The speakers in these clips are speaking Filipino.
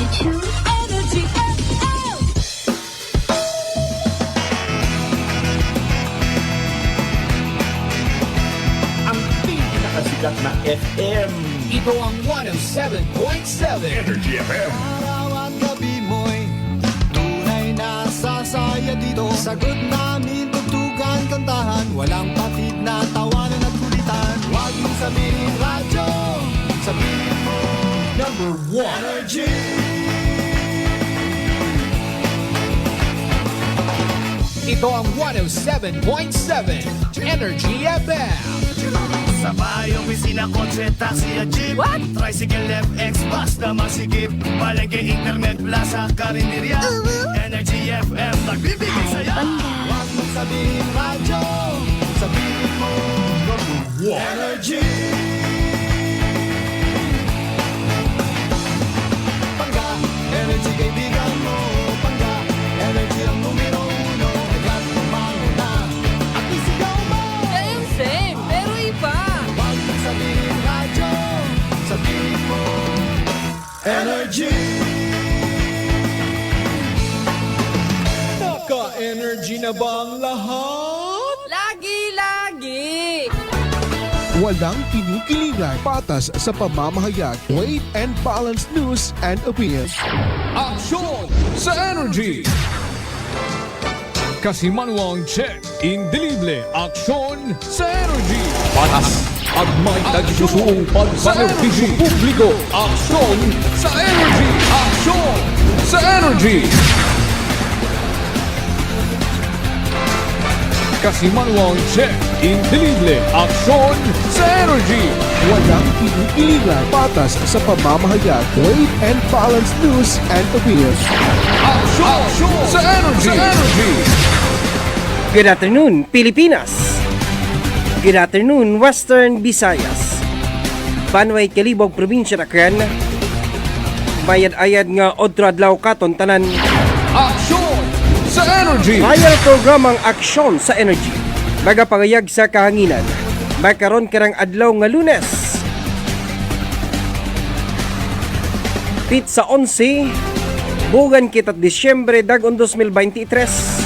92 Energy FM. Ang pinakasikat na FM. Ito ang 107.7 Energy FM. Araw at gabi mo'y tunay na sasaya dito. Sagot namin, tugtugan, kantahan. Walang patid na tawanan at kulitan. Huwag mong sabihin radyo, sabihin mo Number 1. Energy. Ito ang 107.7 Energy FM. Sa bahay, opisina, kotse, taxi at jeep. What? Tricycle, FX, basta masikip. Palengke, internet, plaza, karinderya. Energy FM, nagbibigay saya. Huwag mong sabihin radyo, sabihin mo Energy. Pangga, energy kaibigan mo. Pangga, energy ang numero uno. Agad tumango na at isigaw mo. Same, pero iba. Huwag mong sabihin radyo, sabihin mo Energy. Naka-energy na ba ang lahat? Lagi-lagi. Walang kinikilingan, patas sa pamamahayag, weight and balance news and opinions. Aksyon sa Energy! Kasimanwang check, indelible, aksyon sa Energy! Patas at may tagsusuong pagpanerbisyo publiko, aksyon sa Energy! Aksyon sa Energy! Kasimanwang check, indelible, aksyon sa Energy! Walang kinikilingan, patas sa pamamahayag, weight and balance news and opinions. Aksyon sa Energy! Good afternoon, Pilipinas. Good afternoon, Western Visayas. Banway Kalibog, Probinsya Aklan. Bayad-ayad nga odro adlaw katon tanan. Aksyon sa Energy! Trial programang Aksyon sa Energy. Magapangayag sa kahanginan. Magkaroon karang adlaw nga Lunes. Pit sa 11, bugan kita Disyembre dagon 2023.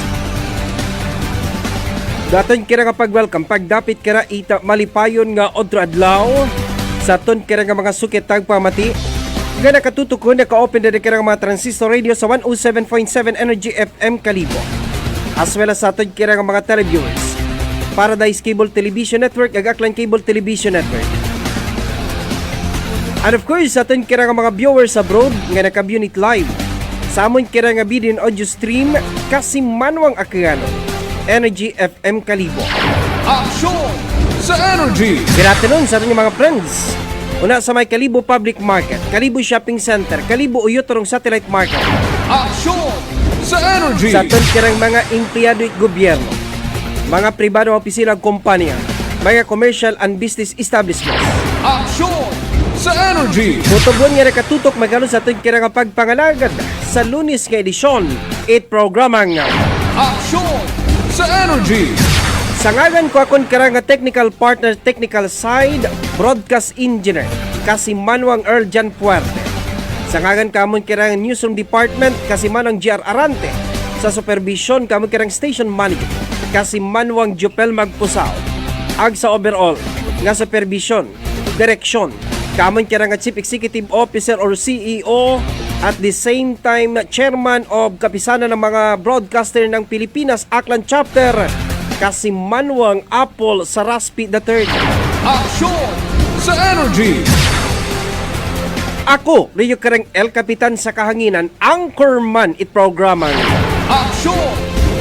Daton kira nga pag-welcome, pagdapit kira ita malipayon nga odro adlaw. Sa ton kira nga mga sukit tagpamati. Nga nakatutukon, naka-open na kira nga mga transistor radio sa 107.7 Energy FM Kalibo. As well as sa ton kira nga mga televiewers. Paradise Cable Television Network, Agaklan Cable Television Network. And of course, sa ton kira nga mga viewers abroad nga naka-unit live. Sa amon kira nga video and audio stream, Kasimanwang Aklan. Energy FM Kalibo. Aksyon sa Energy! Good afternoon sa ating mga friends. Una sa may Kalibo Public Market, Kalibo Shopping Center, Kalibo Uyotorong Satellite Market. Aksyon sa Energy! Sa kirang mga empleyado at gobyerno, mga pribadong opisina at kumpanya, mga commercial and business establishments. Aksyon sa Energy! Mutubuan nga nakatutok magkaroon sa kirang pagpangalagad sa Lunes nga edisyon, 8 programang Aksyon sa Energy! sa ngalan ko akong karang technical partner, technical side, broadcast engineer, Kasimanwang Earl Jan Puerte. Sa ngalan kamon karang newsroom department, Kasimanwang GR Arante. Sa supervision, kamon karang station manager, Kasimanwang Jupel Magpusaw. Ag sa overall, nga supervision, direksyon, kamon karang chief executive officer or CEO, at the same time, chairman of kapisanan ng mga broadcaster ng Pilipinas, Aklan Chapter, Kasimanwang Apple Saraspi III. Aksyon sa Energy! Ako, Rio Karang El Capitan sa Kahanginan, anchorman it programang Aksyon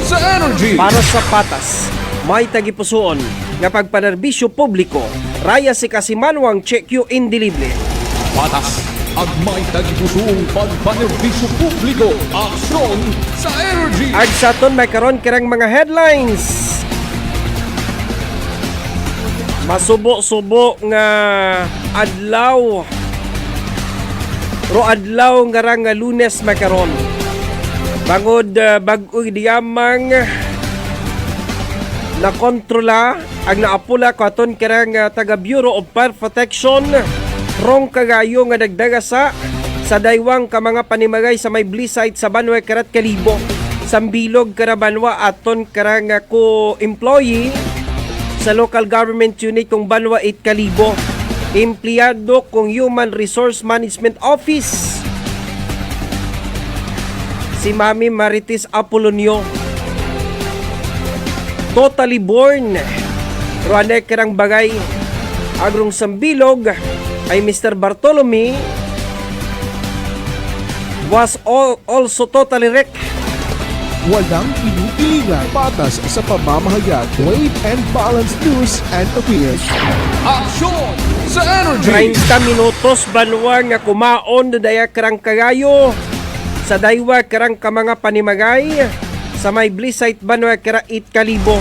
sa Energy! para sa patas, may tagipusoon nga pagpanerbisyo publiko, raya si Kasimanwang check you indelible. Patas at may tagipusong pagpanerbisyo publiko. Aksyon sa Energy! Ag sa ton may karon kirang mga headlines. Masubo-subo nga adlaw. Ro adlaw nga rang nga Lunes makaron. Bangod bag-oy diyamang na kontrola ang naapula ko aton kirang taga Bureau of Fire Protection rong kagayo nga dagdaga sa sa daywang ka mga panimagay sa may Blisite sa Banwa karat kalibo. Sambilog karabanwa aton karang ko employee sa local government unit kung Banwa 8 kalibo. Empleyado kung Human Resource Management Office si Mami Marites Apolonio. Totally born ruane karang bagay. Agrong sambilog ay Mr. Bartolome was also totally wrecked. Walang kinukilingan, patas sa pamamahayag, weight and balance news and opinions. Aksyon sa Energy! 30 minutos banwa nga kumaon do daya karang kagayo sa daywa karang ka mga panimagay sa may Blisite Banwa kara 8 kalibo.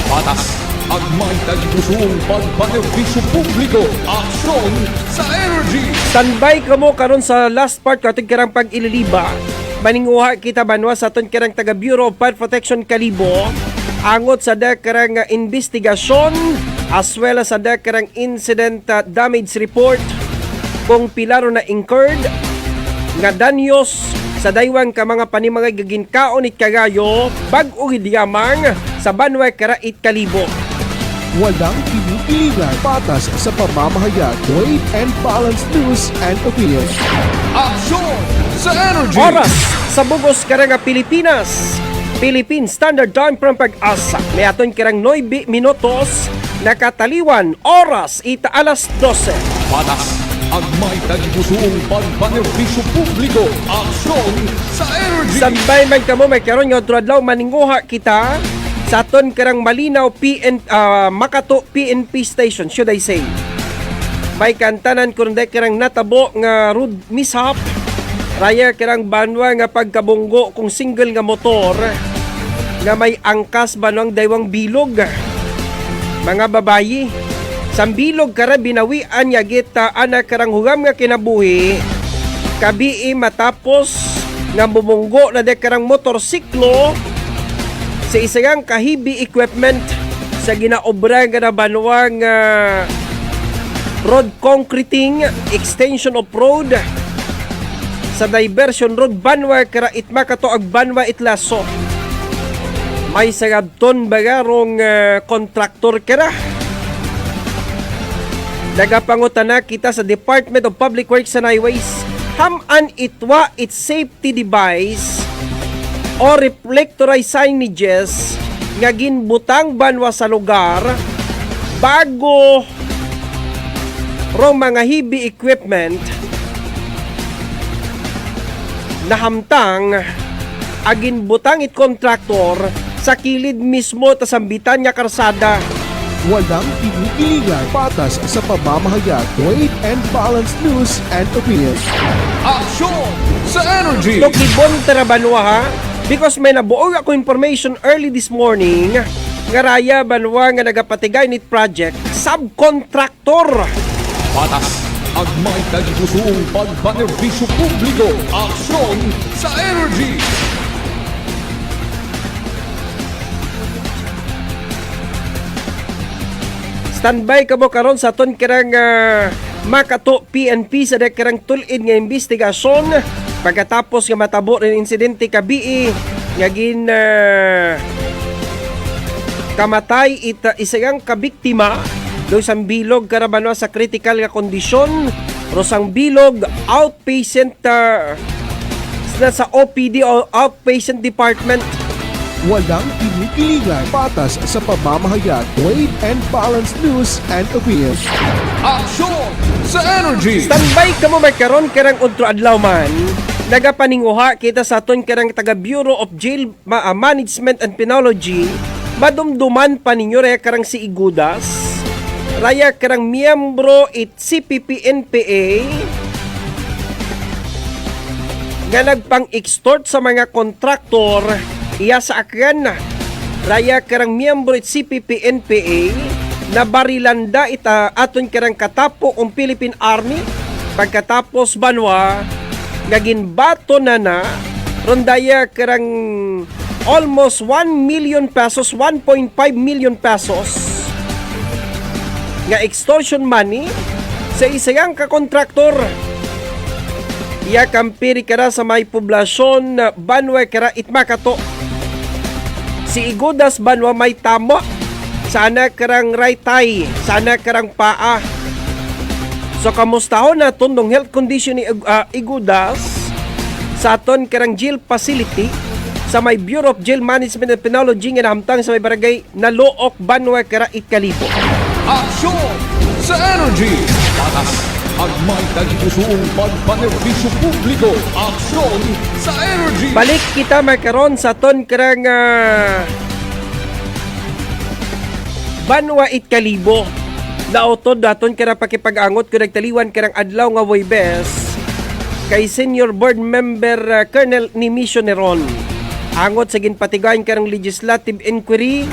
Patas at may tagipusong pagpanerbisyo publiko. Aksyon sa Energy! Standby ka mo karon sa last part katong karang pag-ililiba. Maninguha kita banwa sa aton karang taga Bureau of Fire Protection kalibo angot sa karang investigasyon as well as sa karang incident damage report kung pilaro na incurred nga danyos sa daywang ka mga panimagay gaginkaon it kagayo bag-o gidiyamang sa Banwa kara 8 kalibo. Walang kinukilingan, patas sa pamamahayag, weight and balance news and opinions. Aksyon sa Energy! Oras sa bugos karang Pilipinas. Philippine Standard Time from Pag-asa. May aton karang 9 minutos nakataliwan oras ita alas 12. Patas at may tagipusong pagpanerbisyo publiko. Aksyon sa Energy! Sambay man kamo may karon nga adlaw maninguha kita sa aton karang Malinaw Makato PNP station should I say. May kantanan kun karang natabo nga road mishap. Raya karang Banwa nga pagkabunggo kung single nga motor nga may angkas banwang daywang bilog. Mga babayi, sambilog kara binawian ya gita anak karang hugam nga kinabuhi. Kabii matapos nga bumunggo na karang motorsiklo sa isang kahibi equipment sa ginaobra nga na banwang road concreting extension of road sa diversion road Banwa kara Makato ag Banwa Itlaso. May sagabton bagarong kontraktor kara. Nagapangutana kita sa Department of Public Works and Highways ham-an itwa its safety device o reflectorized signages nga ginbutang banwa sa lugar bago rong mga heavy equipment nahamtang agin butang it contractor sa kilid mismo ta sambitan nga karsada. Walang kinukilingan, patas sa pamamahayag, weight and balance news and opinions. Aksyon sa Energy! Tokibon tarabanwa ha because may nabuog ako information early this morning nga raya banwa nga nagapatigay nit project subcontractor. Patas at may tagipusong pagpanerbisyo publiko. Aksyon sa Energy! Standby ka mo karon sa aton karang Makato PNP sa karang tulid nga investigasyon pagkatapos nga matabo rin insidente kabii nga gin kamatay isang kabiktima do sang bilog karabano sa critical nga kondisyon rosang bilog outpatient sa OPD o outpatient department. Walang kinukilingan, patas sa pamamahayag, weight and balance news and opinions. Aksyon sa Energy! Standby ka mo magkaroon karang udto adlaw man. Nagapaninguha kita sa aton karang taga Bureau of Jail Management and Penology. Madumduman pa ninyo raya karang si Igudas. Raya karang miyembro it CPP-NPA nga nagpang-extort sa mga kontraktor iya sa akyan. Raya karang miyembro it CPP-NPA na barilanda ita aton karang katapo ang Philippine Army pagkatapos banwa ngagin bato na rondaya karang almost 1 million pesos, 1.5 million pesos nga extortion money sa isang kakontraktor. Iya kampiri kara sa may poblasyon na Banwa kara itmakato. Si Igudas Banwa may tamo. Sana karang raytay, sana karang paa. So kamustahon na tundong health condition ni Igudas sa aton karang jail facility sa may Bureau of Jail Management and Penology nga nahamtang sa may barangay na Look, Banwa kara Itkalibo. Aksyon sa Energy. Patas ang may tagpusoong pagpanerbisyo publiko. Aksyon sa Energy. Balik kita makaron sa aton karang Banwa Itkalibo. Naotod daton kara pakipag-angot kung nagtaliwan karang adlaw nga Huwebes kay Senior Board Member Colonel Nimisio Neron. Angot sa ginpatigayan karang legislative inquiry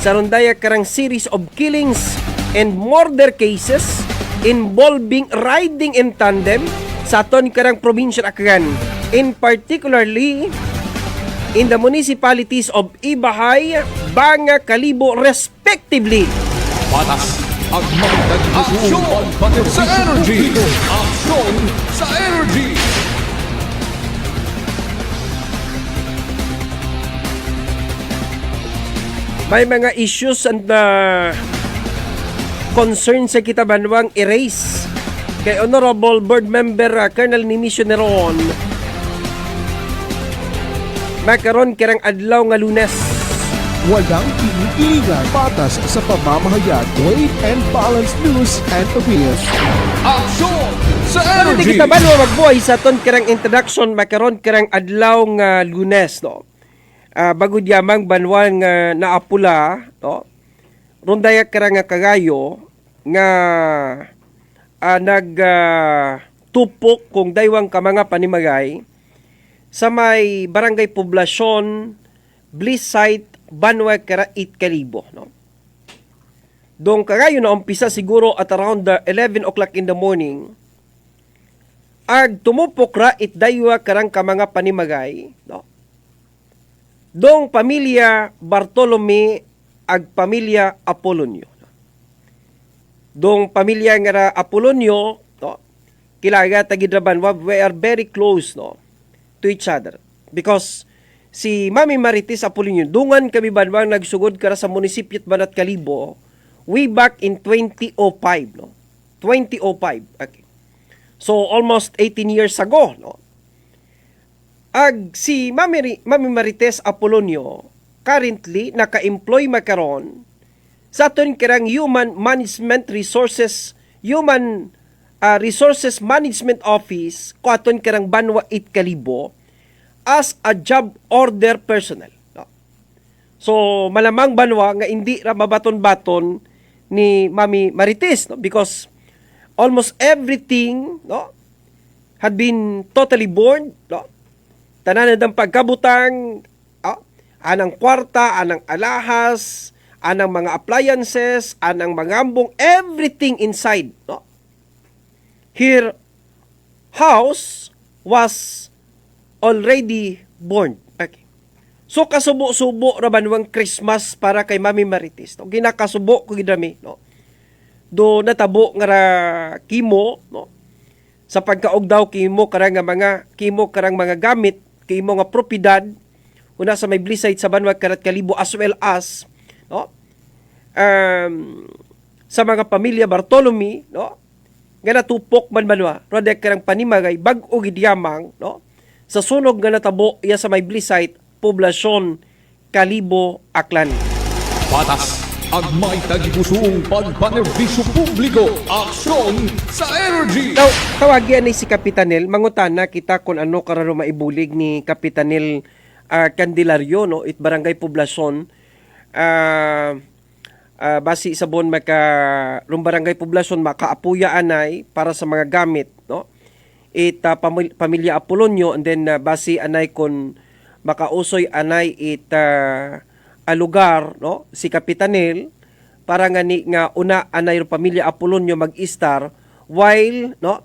sa rondaya karang series of killings and murder cases involving riding in tandem sa aton karang provincial Aklan. In particularly in the municipalities of Ibahay, Banga, Kalibo, respectively. Patas ang may tagpusoong pagpanerbisyo sa Energy. Aksyon sa Energy. May mga issues and concerns sa kita banwang erase kay Honorable Board Member Colonel Nimisio Neron. Makaron kirang adlaw nga Lunes. Walang kinikilingan, patas sa pamamahayag, Wade and Balance News and Opinions. Aksyon sa Pero di Energy. kita banwa magbuhay sa ton kirang introduction makaron kirang adlaw nga Lunes, no. Bagod yamang banwang naapula, no. Rondaya kirang nga kagayo nga tupok kung daywang ka mga panimagay sa may barangay poblasyon Bliss Site Banwa kara Itkalibo, no. Dong kagayo na umpisa siguro at around 11 o'clock in the morning. Ag tumupok ra itdaywa karang ka mga panimagay, no. Dong pamilya Bartolome ag pamilya Apolonio. No? Dong pamilya nga Apolonio, no, kilaga tagidraban we are very close, no, to each other because si Mami Marites Apolonio dungan kami banwang nagsugod kara sa munisipyo Banat Kalibo way back in 2005, no. 2005. Okay. So almost 18 years ago, no. Ag si Mami Marites Apolonio currently naka-employ makaron sa aton kirang Human Resources Management Office ko aton kirang Banwa Itkalibo as a job order personnel, no? So malamang Banwa nga hindi ra mabaton-baton ni Mami Marites, no, because almost everything, no, had been totally born, no. Tanan ng pagkabutang, anang kwarta, anang alahas, anang mga appliances, anang mga ambong, everything inside, no. Her house was already born. Okay. So kasubo-subo ra banwang Christmas para kay Mami Marites, no. Ginakasubo ko gidami, no. Do natabo nga ra kimo, no. Sa pagkaog daw kimo karang mga gamit kimo nga propiedad una sa may Blisay sa Banwa karat Kalibo as well as, no, sa mga pamilya Bartolome, no, nga natupok man Banwa rodek karang panimagay bag-o gidyamang, no, sa sunog nga natabo iya sa may Blisay poblasyon Kalibo, Aklan. Patas ang may tagpusoong pagpanerbisyo publiko. Aksyon sa Energy. Now, tawagyan ni si Kapitanel, mangutana kita kung ano karano maibulig ni Kapitanel Candelario, no, it barangay poblasyon. Basi sa bon barangay poblasyon makaapuya anay para sa mga gamit, no. It pamilya Apolonio and then basi anay kon makausoy anay lugar, no, si Kapitanel para nga ni nga una anay pamilya Apolonio mag-istar while, no,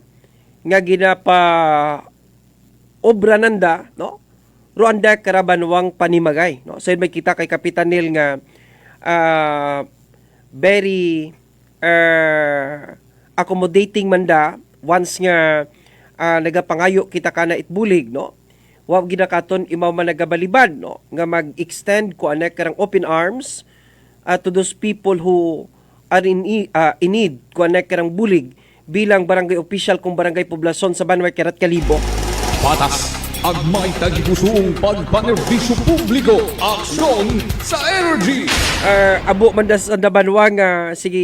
nga ginapa obra nanda, no, ruanda karabanwang panimagay, no. So may kita kay Kapitanel nga very accommodating manda once nga nagapangayo kita kana itbulig, no? Wa ginakaton imaw man nagabalibad, no? Nga mag-extend ko anak karang open arms to those people who are in need ko anak karang bulig bilang barangay official kung barangay poblasyon sa Banway Kerat Kalibo. Patas ang may tagipusoong pagpanerbisyo publiko. Aksyon sa energy. Abo man da sa Banwa nga sige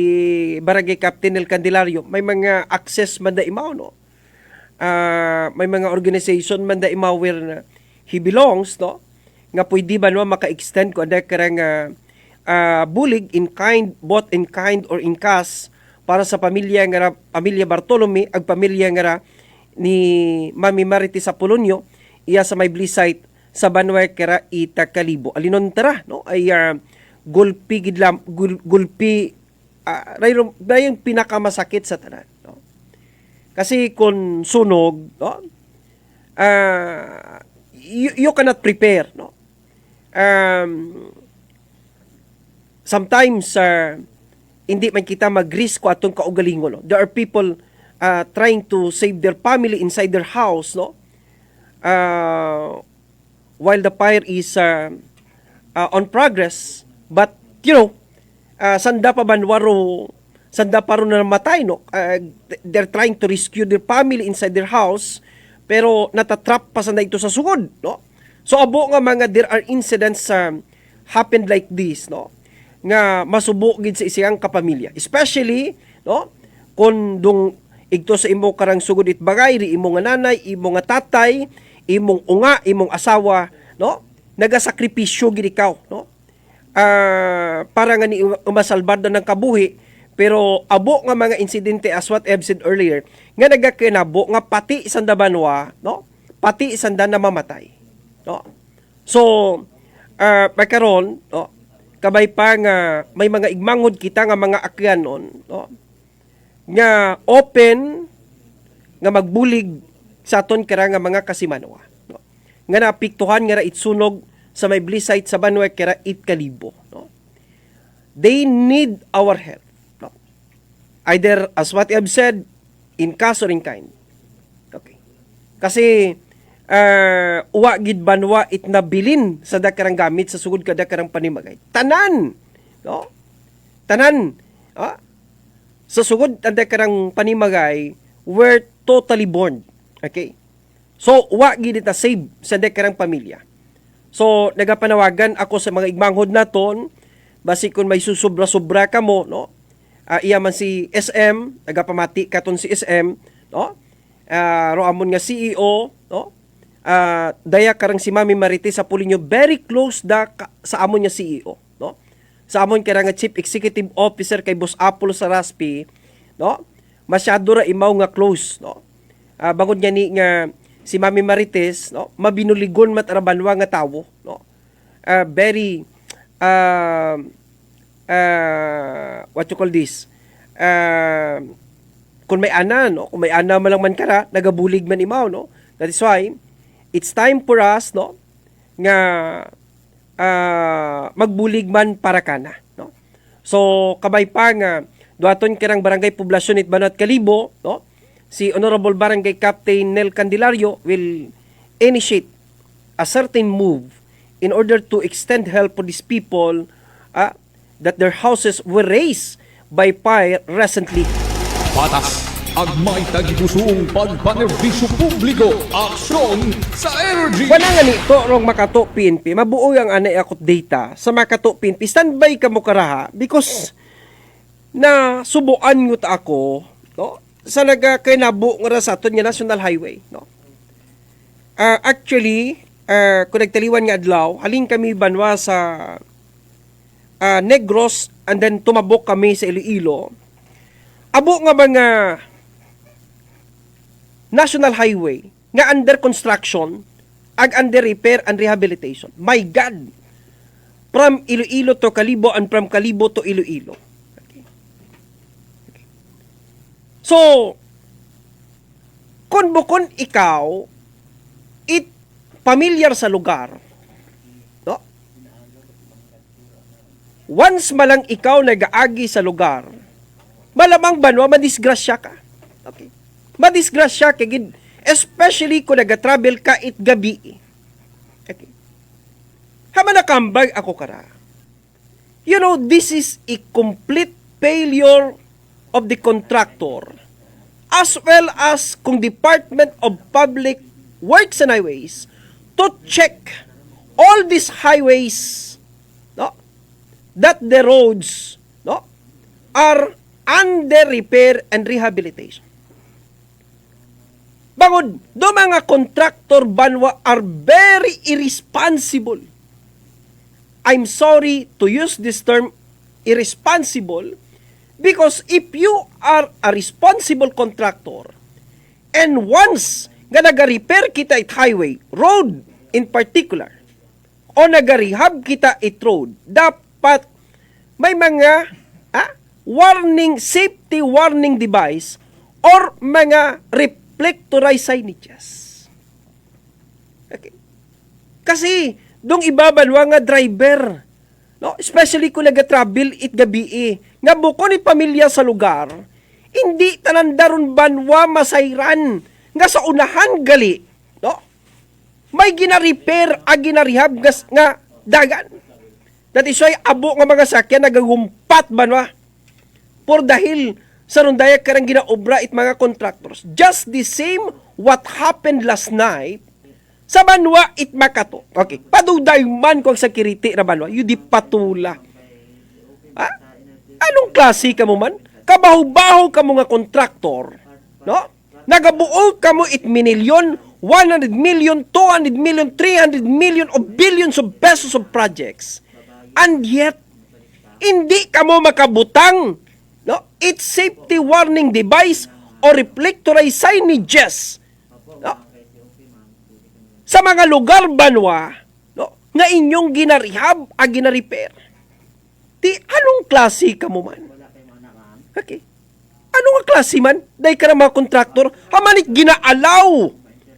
barangay Captain El Candelario, may mga access man da imaw, no? May mga organization man da imaw where he belongs, no? Nga pwede ba no maka-extend ko anak karang bulig in kind, both in kind or in cash para sa pamilya nga pamilya Bartolome ag pamilya nga ni Mami Marites Apolonio iya sa may Blisite sa Banway Kera Ita Kalibo. Alinon tara, no? Ay gulpi gidlam gulpi yung pinakamasakit sa tanan, no? Kasi kung sunog, no? You cannot prepare, no? Sometimes hindi man kita mag-risk ko atong kaugalingon, no? There are people trying to save their family inside their house, no? While the fire is on progress, but you know, sanda pa banwaro, sanda pa ron na namatay, no? They're trying to rescue their family inside their house, pero natatrap pa sanda ito sa sugod, no? So abo nga mga there are incidents happened like this, no? Nga masubo gid sa isang kapamilya, especially, no? Kung dong igto sa imo karang sugod itbagay, ri imo nga nanay, imo nga tatay, imong unga, imong asawa, no? Nagasakripisyo gid ikaw, no? Para nga ni umasalbado ng kabuhi, pero abo nga mga insidente as what I've said earlier, nga nagakinabo nga pati isang Banwa, no? Pati isang na mamatay, no? So, pagkaron, no? Kabay pa nga may mga igmangod kita nga mga akyanon, no? Nga open nga magbulig sa aton kara nga mga kasimanwa, no? Nga napiktuhan nga ra itsunog sa may Blisite sa Banway Kera It Kalibo, no? They need our help, no? Either as what I've said, in cash or in kind. Okay. Kasi uwa gid banwa it nabilin sa dakarang gamit sa sugod kada karang panimagay. Tanan, no? Tanan, sa sugod ang dakarang panimagay were totally born. Okay? So, wa gid ta save sa dakarang pamilya. So, nagapanawagan ako sa mga igmanghod naton, basi kung may susubra-subra ka mo, no? Iya man si SM, nagapamati katon si SM, no? Roamon nga CEO, no? Daya karang si Mami Marites Apolonio very close sa amon nga CEO, no? Sa amon kaya nga Chief Executive Officer kay Boss Apollo Saraspi, no? Masyado ra imaw nga close, no? Bangod nga ni nga si Mami Marites, no? Mabinuligon matarabanwa nga tawo, no? Very what you call this? Kung may ana, no? Kung may ana man lang man kara, nagabulig man imaw, no? That is why it's time for us, no? Nga magbulig man para kana, no? So kabay pa nga duaton kirang barangay poblasyon it Banat Kalibo, no? Si Honorable Barangay Captain Nel Candelario will initiate a certain move in order to extend help for these people that their houses were razed by fire recently. Patas ang may tagipusoong pagpanerbisyo publiko. Aksyon sa energy. Wala nga ni ito rong makato PNP, mabuo ang anay akot data sa makato PNP. Standby ka mo karaha because na subuan nyo ta ako, no? Sa nagakainabo nga sa aton nga National Highway, no? Actually, kung nagtaliwan nga adlaw, haling kami banwa sa Negros and then tumabok kami sa Iloilo. Abo nga mga National Highway nga under construction ag under repair and rehabilitation. My God! From Iloilo to Kalibo and from Kalibo to Iloilo. Okay. So, kung bukon ikaw, familiar sa lugar, no? Once malang ikaw nag-aagi sa lugar, malamang banwa, madisgrasya ka. Okay. Madisgrasya Especially kung nag-travel ka it gabi. Okay. Hama nakambag ako kara. You know, this is a complete failure of the contractor as well as kung Department of Public Works and Highways to check all these highways, no, that the roads, no, are under repair and rehabilitation. Bangod, do mga contractor banwa are very irresponsible. I'm sorry to use this term irresponsible because if you are a responsible contractor and once nga naga-repair kita it highway, road in particular, o naga-rehab kita it road, dapat may mga warning, safety warning device or mga reflectorized signages. Okay. Kasi, dong ibabanwa nga driver, no? Especially kung nag-travel it gabi, nga buko ni pamilya sa lugar, hindi tanandaron banwa masayran, nga sa unahan gali, no? May gina-repair, gina-rehab nga dagan. That is why, abo nga mga sakyan nagagumpat banwa, por dahil sa rundaya karang ginaobra it mga contractors. Just the same what happened last night sa Banwa it Makato. Okay, paduday man kung sa kiriti na Banwa, yun di patula. Ha? Anong klase ka mo man? Kabaho-baho ka mo nga contractor, no? Nagabuo ka mo it minilyon, 100 million, 200 million, 300 million of billions of pesos of projects. And yet, hindi ka mo makabutang, no, it's safety warning device or reflectorized signages, no, sa mga lugar banwa, no, nga inyong ginarehab gina-repair. Di anong klase ka mo man? Okay. Anong klase man? Dahil ka na mga kontraktor, hamanit ginaalaw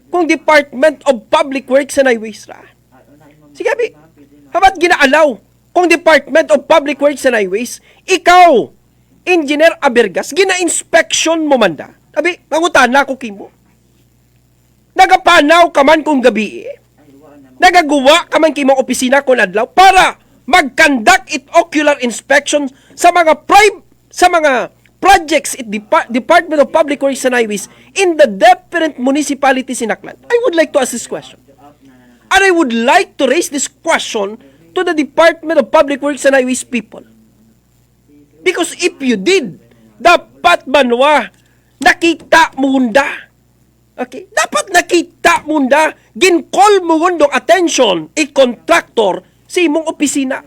kung Department of Public Works and Highways ra. Sige, abi. Hamat ginaalaw kung Department of Public Works and Highways, ikaw, Engineer Abergas, gina-inspection mo manda. Abi, nangutan na ako kimo. Nagapanaw ka man kung gabi Nagagawa ka man kimo opisina kung adlaw para mag-conduct it ocular inspection sa mga projects at Department of Public Works and Highways in the different municipalities in Aklan. I would like to ask this question. And I would like to raise this question to the Department of Public Works and Highways people. Because if you did, dapat banwa, nakita mo hunda. Okay? Dapat nakita mo hunda, gincall mo hundong attention, contractor, sa imong opisina.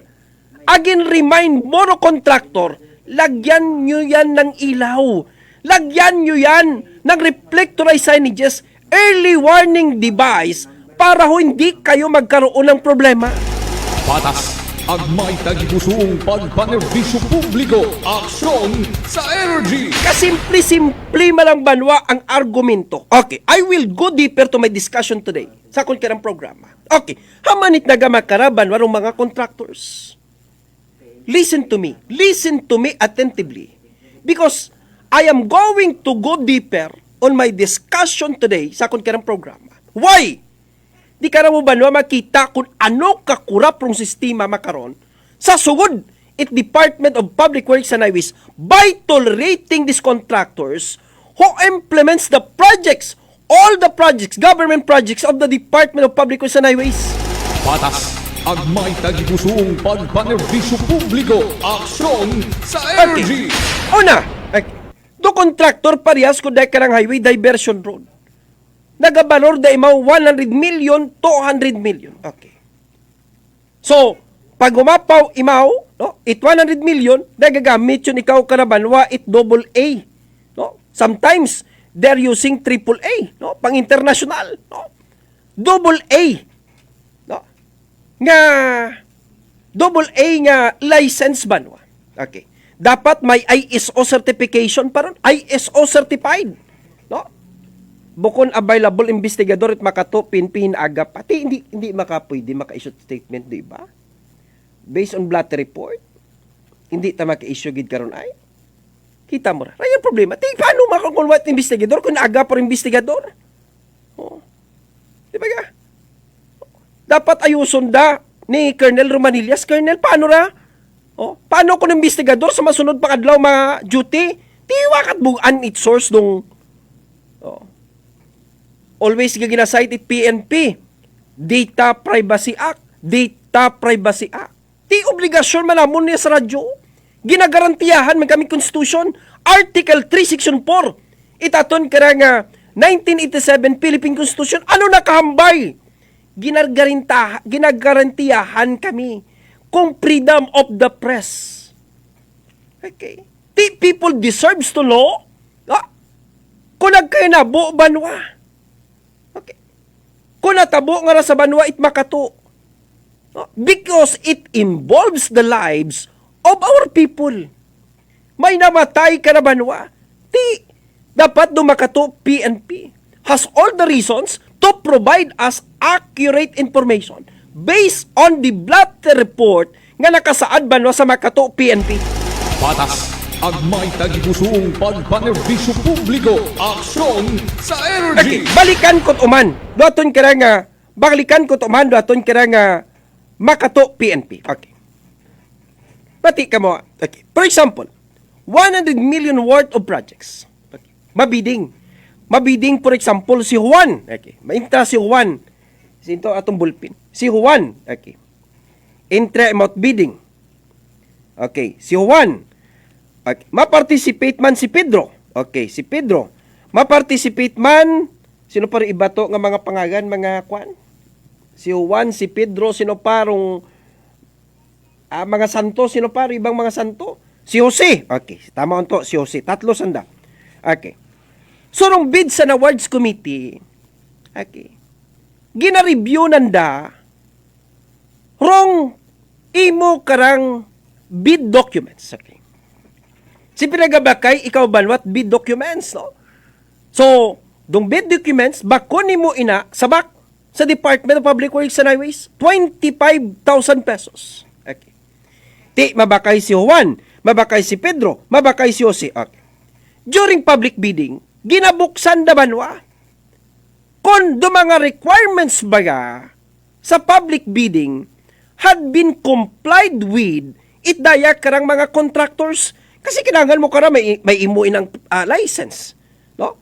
Again, remind mo no contractor, lagyan nyo yan ng ilaw. Lagyan nyo yan ng reflectorized signages, early warning device, para hindi kayo magkaroon ng problema. Patas ang may tagipusong pagpanerbisyo publiko. Aksyon sa energy. Kasimple-simple malang banwa ang argumento. Okay, I will go deeper to my discussion today sa kulturang programa. Okay, hamanit nagamakaraban warong mga contractors. Listen to me attentively. Because I am going to go deeper on my discussion today sa kulturang programa. Why? Di ka na mo ba makita kung ano kakuraprong sistema makaron sa sugod it Department of Public Works and Highways by tolerating these contractors who implements the projects, all the projects, government projects of the Department of Public Works and Highways. Patas ang may tagipusong pagpanerbisyo publiko. Aksyon sa energy. Okay. Una, do contractor parehas kung dahil ka ng highway diversion road. Nagabalor da imaw 100 million, 200 million. Okay. So, pag umapaw imaw, no, it 100 million, nagagamit yun ikaw karabanwa, it double A. No? Sometimes, they're using triple A, no? Pang international, no? Double A. No? Nga, double A nga license banwa. Okay. Dapat may ISO certification pa ron. ISO certified. No? Bukon available investigador at makatupin pinaga pati hindi makapwede maka-issue statement, di ba? Based on blood report, hindi ta maka-issue gid karon ay. Kita mo ra. Ay problema. Paano makakonvert investigador kung aga por investigador? dapat ayuson da ni Colonel Romanillas. Colonel, paano ra? Paano ko ng investigador sa masunod pa kadlaw mga duty? Tiwakat bugan it source dong always ginasite it PNP. Data Privacy Act. Data Privacy Act. Ti obligasyon manamon niya sa radyo. Ginagarantiyahan man kami Constitution. Article 3, Section 4. Itaton kara nga 1987 Philippine Constitution. Ano nakahambay? Ginagarantiyahan kami kung freedom of the press. Okay. Ti people deserves to law. Kung nagkaya na, buo banwa. Okay. Kung natabo nga sa banwa, it makato. Because it involves the lives of our people. May namatay ka na banwa. Dapat dumakato PNP has all the reasons to provide us accurate information based on the blood report nga nakasaad banwa sa makato PNP. Patas ang may tagipusong pagpanerbisyo publiko. Aksyon sa energy. Okay, balikan ko't uman. Doon kira nga, balikan ko't uman, doon kira nga makato PNP. Okay. Pati ka mo. Okay. For example, 100 million worth of projects. Okay. Mabiding. Mabiding, for example, si Juan. Okay. Maintra si Juan. Sinto atong bulpin. Si Juan. Okay. Intra amount bidding. Okay. Si Juan. Okay. Ma-participate man si Pedro. Okay. Si Pedro. Ma-participate man, sino pa rin iba to nga mga pangagan, mga kwan? Si Juan, si Pedro, sino parong mga santo, sino pa rin ibang mga santo? Si Jose. Okay. Tama on to. Si Jose. Tatlo sanda. Okay. So, nung bid sa awards committee, okay, gina-review nanda, wrong imo karang bid documents. Okay. Si pinagabakay, ikaw banwat bid documents, no? So, dong bid documents, bako ni mo ina, sabak, sa Department of Public Works and Highways, 25,000 pesos. Okay. Ti, mabakay si Juan, mabakay si Pedro, mabakay si Jose. Okay. During public bidding, ginabuksan da banwa. Kung do mga requirements baga sa public bidding had been complied with, itdaya karang mga contractors kasi kinangan mo kara may imuin ng license. No?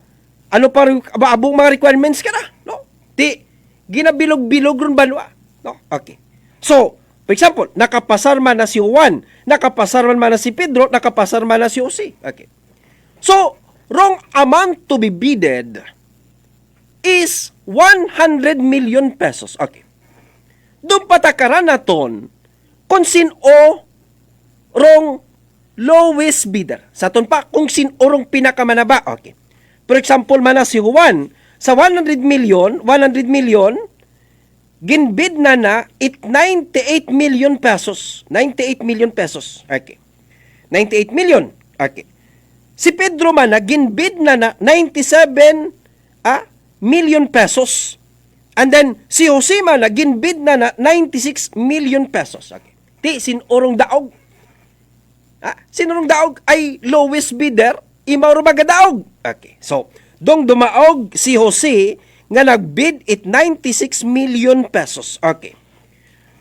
Ano pa abong mga requirements ka na? No? Di, ginabilog-bilog ron banwa. No? Okay. So, for example, nakapasar man na si Juan, nakapasar man na si Pedro, nakapasar man na si Jose. Okay. So, wrong amount to be bidded is 100 million pesos. Okay. Doon patakaran naton kung sino wrong lowest bidder. Sa ton pa, kung sino wrong pinakamanaba. Okay. For example, man na si Juan, sa 100 million, ginbid na it 98 million pesos. 98 million pesos. Okay. 98 million. Okay. Si Pedro man na ginbid na 97 million pesos. And then si Jose man na ginbid na 96 million pesos. Okay. Ti sinurong daog. Sinurong daog ay lowest bidder, imaw ro magadaog. Okay. So, dong dumaog si Jose nga nagbid it 96 million pesos. Okay.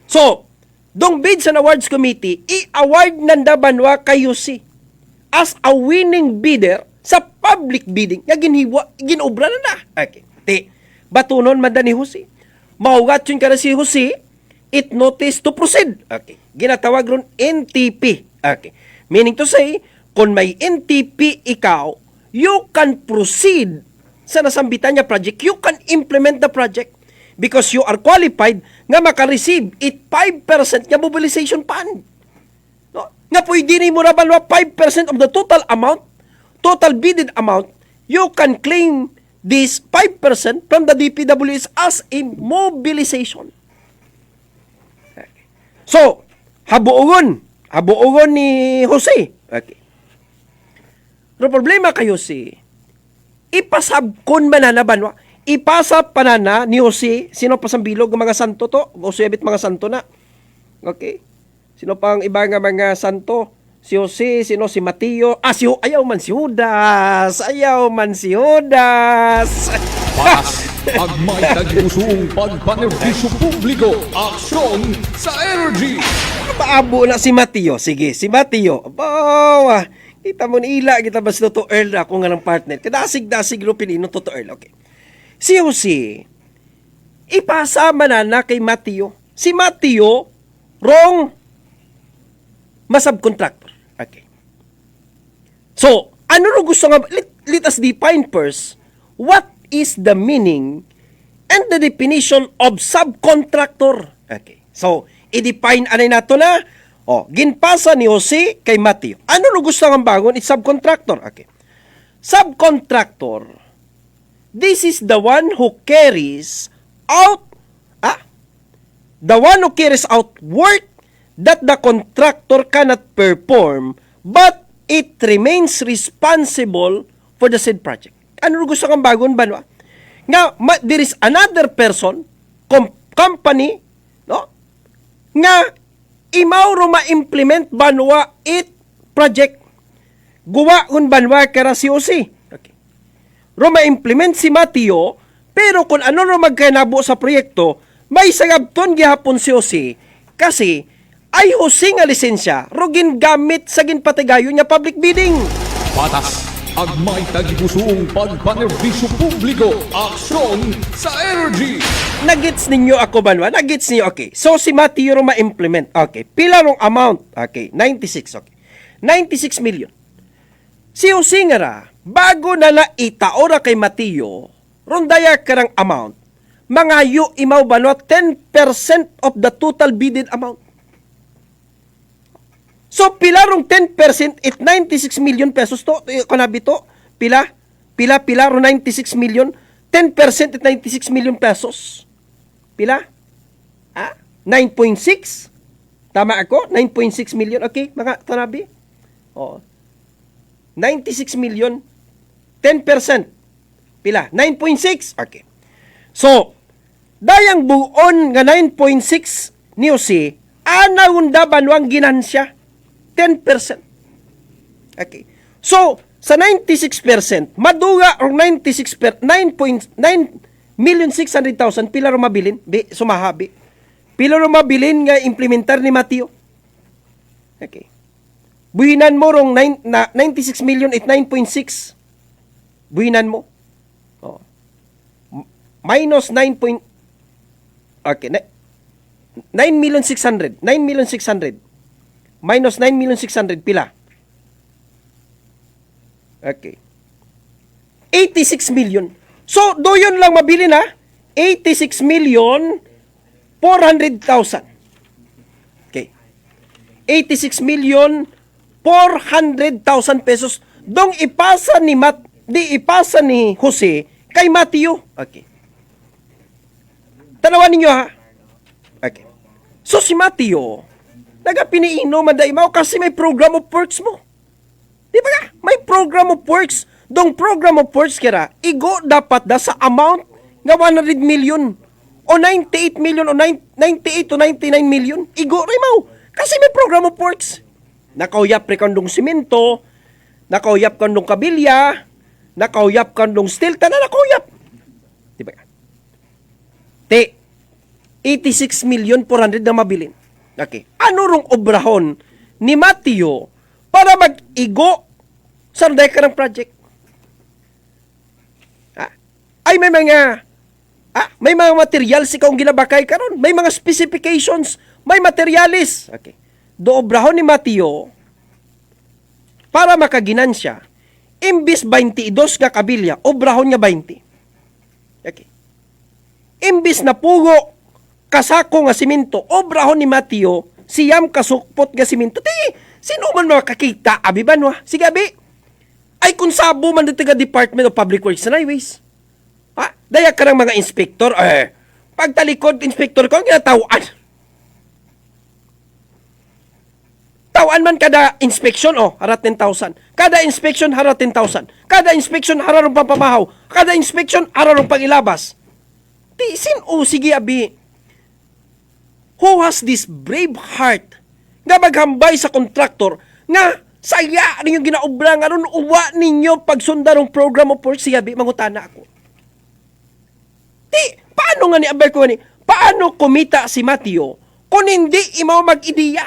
So, dong bid sa awards committee, i-award nanda banwa kay Jose as a winning bidder sa public bidding nga ginobra na. Okay. Ti, batunon man ni Jose. Maugat yun ka na si Jose, it notice to proceed. Okay. Ginatawag ron NTP. Okay. Meaning to say, kung may NTP ikaw, you can proceed sa nasambitan niya project. You can implement the project because you are qualified nga makareceive it 5% nga mobilization fund. No? Nga pwede ni mo na balwa 5% of the total amount, total bidded amount, you can claim this 5% from the DPWS as a mobilization. Okay. So, habuogon ni Jose. Okay. Pero problema kay Jose, ipasabkon mananaban wa. Ipasab panana ni Jose, sino pa sa bilog ng mga santo to? Jose abit mga santo na. Okay? Sino pang iba nga mga santo? Si Jose, sino si Mateo? Ayaw man si Judas. Patas Agmay tag-usong pagpanerbisyo publiko. Aksyon sa energy. Paabo na si Mateo. Sige, si Mateo. Bawa. Kita mo ni ila, kita ba si Toto Earl na ako nga ng partner. Kadasig-dasig lupin ino Toto Earl. Okay. Si Jose, ipasama na kay Mateo. Si Mateo, wrong masubcontractor. Okay. So, ano ro gusto nga, let us define first, what is the meaning and the definition of subcontractor? Okay. So, i-define anay nato na, ginpasa ni Jose kay Mateo. Ano ro gusto nga bagon? It's subcontractor. Okay. Subcontractor, this is the one who carries out work that the contractor cannot perform but it remains responsible for the said project. Ano gusto kang bagon ba? No? Nga, there is another person, company, no? Nga, imaw ro ma-implement banwa it project. Guwa kun banwa kara si Jose. Okay. Ro ma-implement si Mateo, pero kung ano ro magkanabo sa proyekto, may sagabton gihapon si Jose kasi ay Jose nga lisensya ro gingamit sa ginpatigayon niya public bidding. Patas. Agmay tag-usong pagpanerbisyo publiko. Aksyon sa energy. Nagets ninyo ako banwa? Nagets niyo? Okay. So si Mateo ro ma-implement. Okay. Pila rong amount? Okay. 96. Okay. 96 million. Si Jose nga ra, bago na itaora kay Mateo, rondaya karang amount, mga yu imaw banwa 10% of the total bidded amount. So, pila rong 10% it 96 million pesos to. Kanabi to. Pila rong 96 million. 10% it 96 million pesos. Pila? 9.6? Tama ako? 9.6 million. Okay, mga kanabi. 96 million. 10%. Pila? 9.6? Okay. So, dayang buon nga 9.6 ni Jose, anaunda banwang ginansya. 10%. Okay. So, sa 96%, maduga or 9.6 million 600,000 pila ro mabilin, sumahabi. Pila ro mabilin nga implementar ni Mateo. Okay. Buhinan mo rong 96 million at 9.6. Buhinan mo. Minus 9 point, okay, 9,600,000. 9,600,000. Minus 9,600,000, pila? Okay. 86 million. So, do yun lang mabili na? 86,400,000. Okay. 86,400,000 pesos. Dong ipasa ni Jose kay Mateo. Okay. Tanawan ninyo ha. Okay. So si Mateo, nagapiniino madaimaw kasi may program of works mo. Di ba ka? May program of works. Dong program of works kira, igo dapat da sa amount nga 100 million o 98 million o 98 to 99 million. Igo rimaw. Kasi may program of works. Nakauyap rekandong simento, nakauyap kandong kabilya, nakauyap kandong steel, tanan nakauyap. Di ba ka? 86,400,000 na mabilin. Okay. Ano rong obrahon ni Mateo para mag-igo sa ng project? Ay may mga materials ikaw ang ginabakay karon, may mga specifications, may materialis. Okay. Do obrahon ni Mateo para makaginansya imbis 22 nga kabilya, obrahon nga 20. Okay. Imbis na pugo kasako nga simento, obrahon ni Mateo, siyam kasukpot nga simento. Sino man makakita, abi ba no? Sige, abi. Ay, kung sabo man dito nga Department of Public Works and Highways. Daya ka ng mga inspektor, pagtalikod, inspektor ko, ang ginatawaan. Tawaan man kada inspection, harat 10,000. Kada inspection, harat 10,000. Kada inspection, hararong pampamahaw. Kada inspection, hararong pangilabas. Sige, abi. Who has this brave heart nga maghambay sa kontraktor nga saya ninyong ginaobra nga ron uwa ninyo pagsunda ng program of work? Siya, mangutana ako. Ti, paano nga ni abay ko ni? Paano kumita si Mateo kung hindi imaw mag-ideya?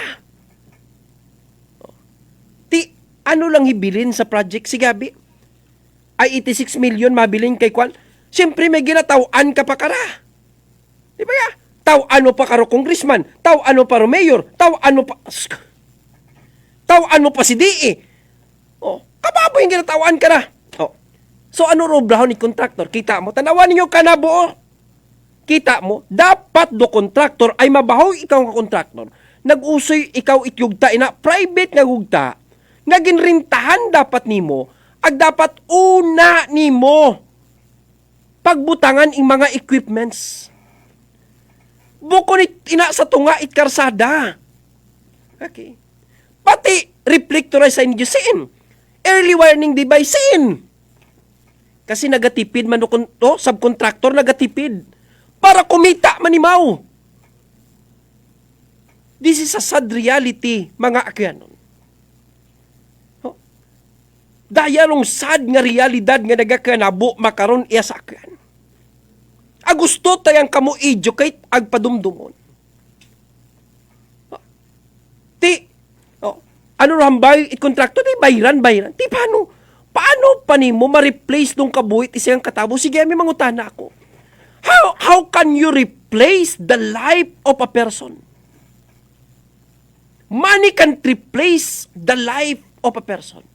Ti, ano lang hibilin sa project si Gabi? Ay 86 million mabilin kay Kwan? Siyempre may ginatawaan ka pa kara. Di ba ya? Taw ano pa karo congressman? Taw ano pa ro mayor? Taw ano pa... Taw ano pa si DE? Oh, kababoy yung ginatawaan ka na. Oh. So ano ro brahon ni kontraktor? Kita mo, tanawan ninyo ka na buo. Kita mo, dapat do kontraktor ay mabahaw ikaw nga kontraktor. Nag-usoy ikaw ityugta ina private nga gugta. Nga ginrintahan dapat nimo, ag dapat una nimo pagbutangan ing mga equipments. Bukod ina sa tunga itkarsada. Okay. Pati reflectorized sign sin. Early warning device sin. Kasi nagatipid man o subcontractor nagatipid para kumita manimaw. This is a sad reality, mga akyanon. Oh. Dayalong sad nga realidad nga nagakanabo makaron iya sa akyan. Gusto tayang kamo educate ag padumdumon. Oh. Ti, oh, ano rambay kontrakto di bayran. Ti paano? Paano pa nimo ma-replace nung kabuhit isang katabo? Sige, may mangutana ako. How can you replace the life of a person? Money can replace the life of a person.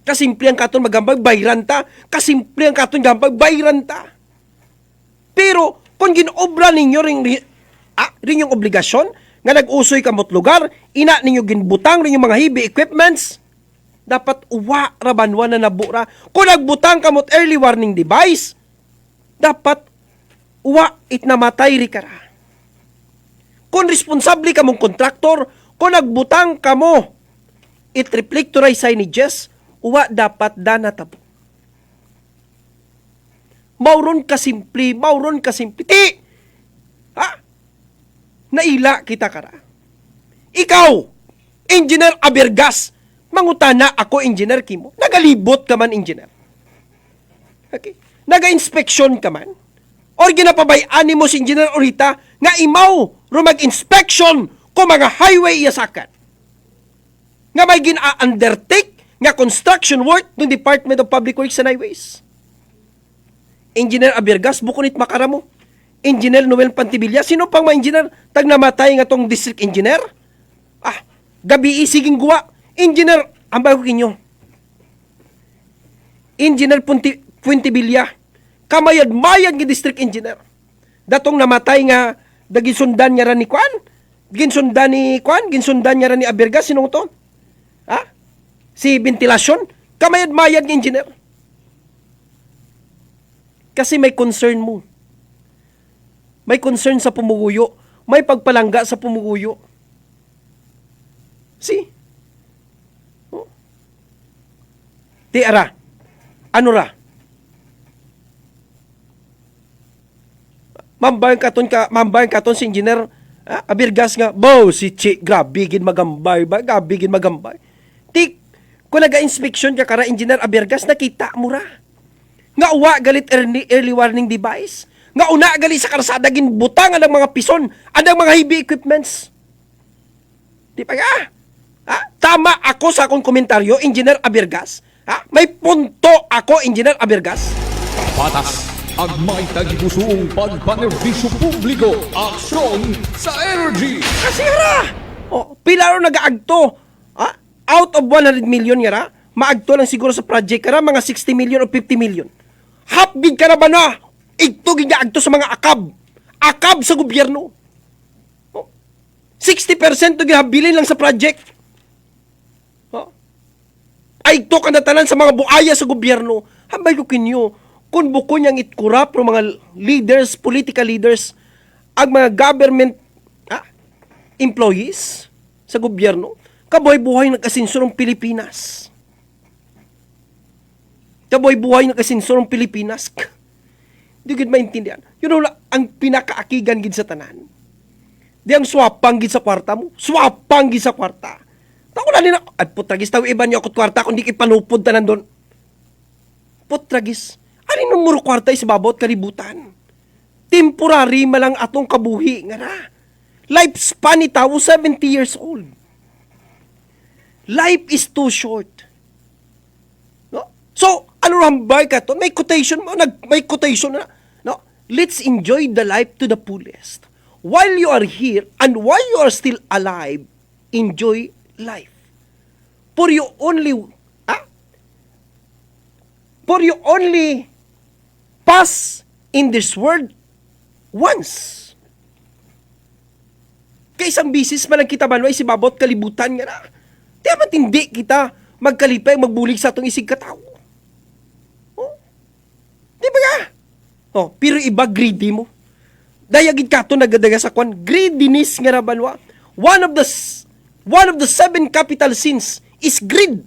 Kasimple ang katon magambag, bayran ta. Kasimple ang katon gambag, bayran ta. Pero, kung ginobra ninyo rin yung obligasyon, nga nag-usoy kamot lugar, ina ninyo ginbutang rin yung mga heavy equipments, dapat uwa rabanwa na nabura. Kung nagbutang kamot early warning device, dapat uwa itnamatay ri kara. Kung responsable kamong kontraktor, kung nagbutang kamo it-reflectorized signages, uwa dapat danatabo. Mauron kasimple. Ti! Ha? Naila kita kara. Ikaw, Engineer Abergas, mangutana ako, Engineer Kimo. Nagalibot ka man, Engineer. Okay? Naga-inspeksyon ka man. Or ginapabayaan mo si Engineer Orita nga imaw rumag-inspection ko mga highway yasakan. Nga may gina-undertake nga construction work ng Department of Public Works and Highways. Engineer Abergas, bukunit makara mo. Engineer Noel Pantibilla, sino pang mga engineer tag namatay nga tong district engineer? Gabi isiging guwa. Engineer, ang bago kinyo. Engineer Puentibilla, kamayad-mayad nga district engineer. Datong namatay nga dagisundan niya ran ni Kwan? Ginsundan niya ran ni Abergas, sino to? Si ventilasyon, kamayad-mayad ng engineer. Kasi may concern mo. May concern sa pumuguyo. May pagpalangga sa pumuguyo. See? Oh. Di ara. Ano ra? Mambayan katon si engineer Abergas nga. Si Chi, grabe gid magambay. Tik, kung naga-inspection ka kara, Engineer Abergas, nakita mo ra. Nga uwa galit early warning device. Nga una galit sa karsada, ginbutangan ng mga pison, anang mga heavy equipments. Di pa nga? Tama ako sa akong komentaryo, Engineer Abergas. May punto ako, Engineer Abergas. Patas ang may tagipusong pagpanerbisyo publiko. Aksyon sa energy. Kasi ra! Pilaro nag-aagto. Out of 100 million yara, maagto lang siguro sa project kara, mga 60 million o 50 million. Hapbig ka na ba na? Ito ginaagto sa mga akab. Akab sa gobyerno. 60% to ginabilin lang sa project. Ay ito ka natanan sa mga buaya sa gobyerno. Habay ko kinyo, kung buko niyang itkurap ng mga leaders, political leaders, ang mga government employees sa gobyerno, kaboy-buhay nag-asinso ng Pilipinas. Kaboy-buhay nag-asinso ng Pilipinas. Di gid maintindihan. Yun know, ang pinakaakigan gid sa tanan. Di ang swapang gid sa kwarta mo. Swapang gid sa kwarta. Tako na nila, at putragis tayo iba niyo ako kwarta kung di kipanupod tanan doon. Putragis. Ano nung muro kwarta sa babot kalibutan? Temporary malang atong kabuhi nga na. Lifespan ni tao 70 years old. Life is too short. No? So, ano rambay ka to? May quotation mo, may quotation na. No? Let's enjoy the life to the fullest. While you are here and while you are still alive, enjoy life. For you only pass in this world once. Kay isang bisis man lang kita manway si babot kalibutan nga na. Di ba hindi kita magkalipay, magbulig sa atong isig katao? Oh? Di ba nga? Oh, pero iba greedy mo. Dayagid ka to nagadaga sa kwan. Greediness nga na banwa. One of the 7 capital sins is greed.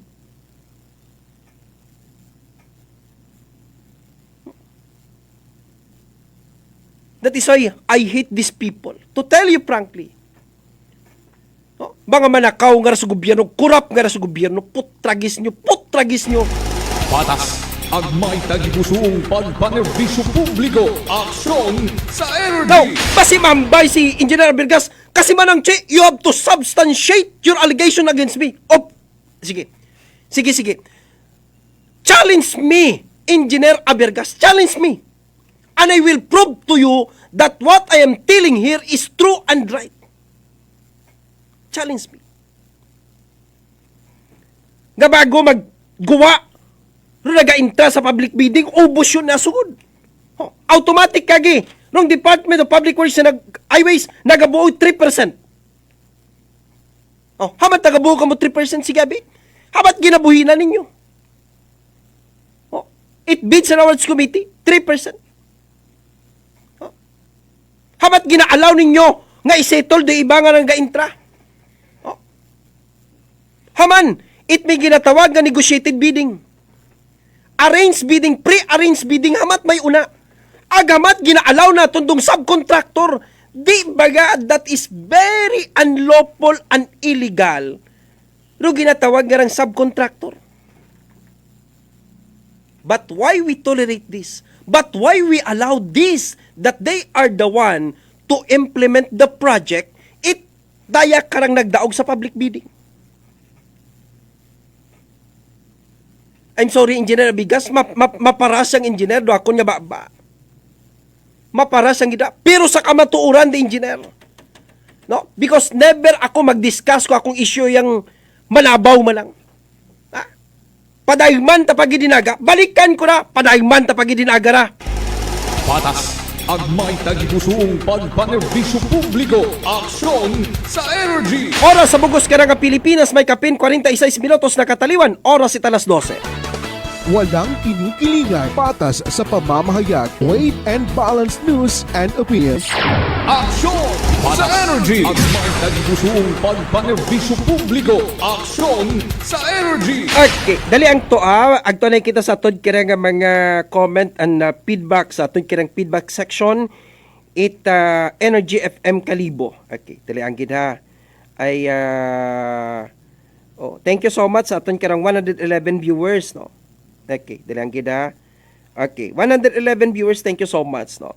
That is why I hate these people. To tell you frankly, no? Mga manakaw nga sa gobyerno, kurap nga sa gobyerno, putragis nyo. Patas ang may tagipusong pagpanerbisyo publiko. Aksyon sa Now, energy. basi mambay si Engineer Abirgas, kasi manang che, you have to substantiate your allegation against me. Oh, sige. Challenge me, Engineer Abirgas. Challenge me. And I will prove to you that what I am telling here is true and right. Challenge me. Nga bago magguwa, nagaintra sa public bidding, ubos yun na sugod. Oh, automatic kagi. Nung Department of Public Works na highways, nagabuo 3%. Oh, hamat nagabuo ka mo 3% si Gabi? Hamat ginabuhinan ninyo? Oh, it bids an awards committee, 3%. Oh, hamat ginaalaw ninyo nga isettle di iba nga nang gaintra? Oh, haman, it may ginatawag nga negotiated bidding. Arranged bidding, pre-arranged bidding, hamat may una. Agamat ginaalaw na tundong subcontractor, di baga that is very unlawful and illegal. Pero ginatawag nga ng subcontractor. But why we tolerate this? But why we allow this, that they are the one to implement the project, it dayak karang nagdaog sa public bidding. I'm sorry, Engineer Abigas, maparas ang engineer, do ako niya ba? Maparas ang gida. Pero sa kamatuuran, the engineer. No? Because never ako mag-discuss ko akong issue yung malabaw man lang. Ha? Padayman tapag idinaga, balikan ko na, padayman tapag idinaga na. Patas ang may tagipusong pagpanerbisyo publiko. Aksyon sa energy. Oras sa bugos ka nga Pilipinas, may kapin 46 minutos na kataliwan. Oras italas 12. Walang kinikiligan, patas sa pamamahayag, weight and balanced news and opinions. Aksyon sa energy. Ang may tagipusong pagpanerbisyo publiko. Aksyon sa energy. Okay, dali ang toa. Agtunay kita sa atod kira nga mga comment and feedback sa atod kirang feedback section. It Energy FM Kalibo. Okay, dali ang gid ha. Ay thank you so much sa atong kirang 111 viewers, no. Okay, dali ang gid ha. Okay, 111 viewers, thank you so much, no.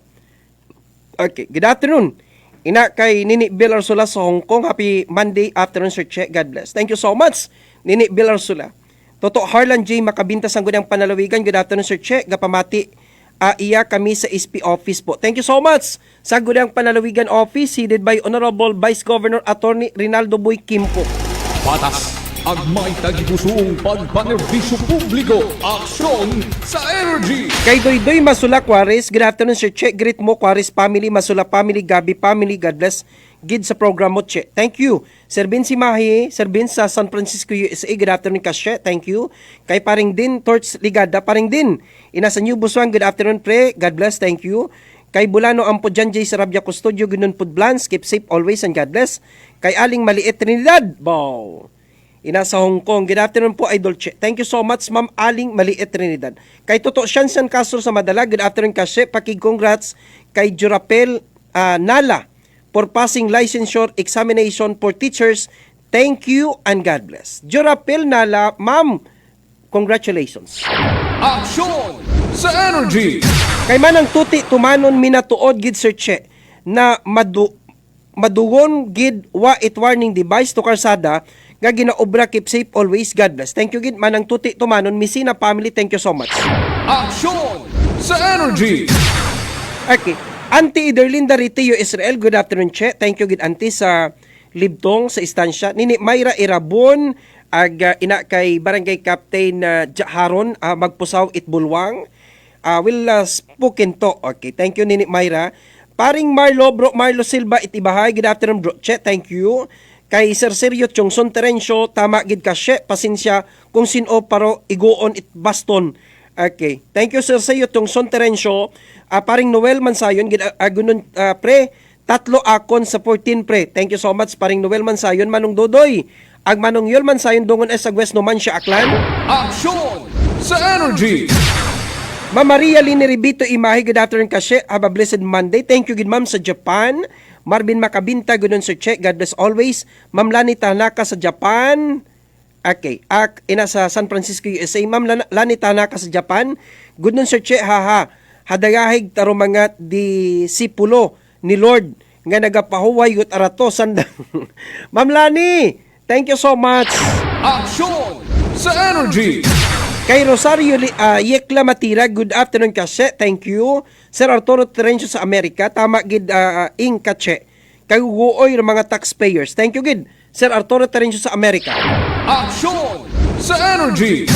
Okay, good afternoon. Ina kay Nini Bill Arsula sa Hong Kong. Happy Monday afternoon, Sir Che. God bless. Thank you so much, Nini Bill Arsula. Toto Harlan J. Makabintas ang gudang panalawigan. Good afternoon, Sir Che. Gapamati iya kami sa SP office po. Thank you so much sa gudang panalawigan office headed by Honorable Vice Governor Attorney Rinaldo Boy Kimpo. Patas ang may tagipusong pagpanerbisyo publiko. Aksyon sa energy. Kay Doydoy Masula Juarez, good afternoon, Sir Che. Greet mo, Juarez family, Masula family, Gabi family, God bless. Gid sa program mo, Che. Thank you. Sir Vince Mahi, Sir Vince sa San Francisco, USA, good afternoon, Kashe. Thank you. Kay paring din, Torch Ligada, paring din. Ina sa New Busuan, good afternoon, Pre. God bless, thank you. Kay Bulano Ampo Jan J. Sarabia Custodio, Gunun Pudblans, keep safe always and God bless. Kay Aling Maliit Trinidad, bow. Ina sa Hong Kong. Good afternoon po, Idol Che. Thank you so much, Ma'am Aling Maliit Trinidad. Kay Toto Shansan Castro sa Madala. Good afternoon, Kashe. Pakig-congrats kay Jurapel Nala for passing licensure examination for teachers. Thank you and God bless. Jurapel Nala, Ma'am, congratulations. Aksyon sa Energy. Kay manang tuti tumanon minatuod gid Sir Che na madugon gid wa it warning device to karsada nga ginaobra. Keep safe always, God bless. Thank you gid manang tuti tumanon Misina family, thank you so much. Aksyon sa Energy. Okay, Auntie Iderlinda Ritio Israel, good afternoon Che. Thank you gid Auntie sa libtong sa istansya. Nini Mayra Irabon ag ina kay Barangay Captain Haron magpusaw itbulwang. Will spoken to. Okay, thank you Nini Mayra. Paring Bro Marlo Silva itibahay, good afternoon bro Che, thank you. Kay Sir Sergio Chongson Terencio, tama gid ka Che, pasensya kung sino paro iguon it baston. Okay, thank you Sir Sergio Chongson Terencio. Paring Noel Mansayon gid agunon pre, tatlo akon sa 14 pre. Thank you so much paring Noel Mansayon. Manong Dodoy ag Manong Yol Mansayon dongon sa West Numancia Aklan. Aksyon sa Energy. Ma'am Maria Lini Ribito Imahe, good afternoon kasi. Have a blessed Monday. Thank you good ma'am sa Japan. Marvin Makabinta, good on Sir Che. God bless always. Ma'am Lani Tanaka sa Japan. Okay. Ina sa San Francisco, USA. Ma'am Lani Tanaka sa Japan. Good on Sir Che. Haha. Hadagahig taro mga disipulo ni Lord nga nagapahuway ut arato sandang. Ma'am Lani, thank you so much. Aksyon sa Energy. Kay Rosario Yekla Matira, good afternoon kasi. Thank you. Sir Arturo Terencio sa Amerika, tama gid ing kache. Kay ugoy ng mga taxpayers. Thank you gid. Sir Arturo Terencio sa Amerika. Aksyon sa Energy.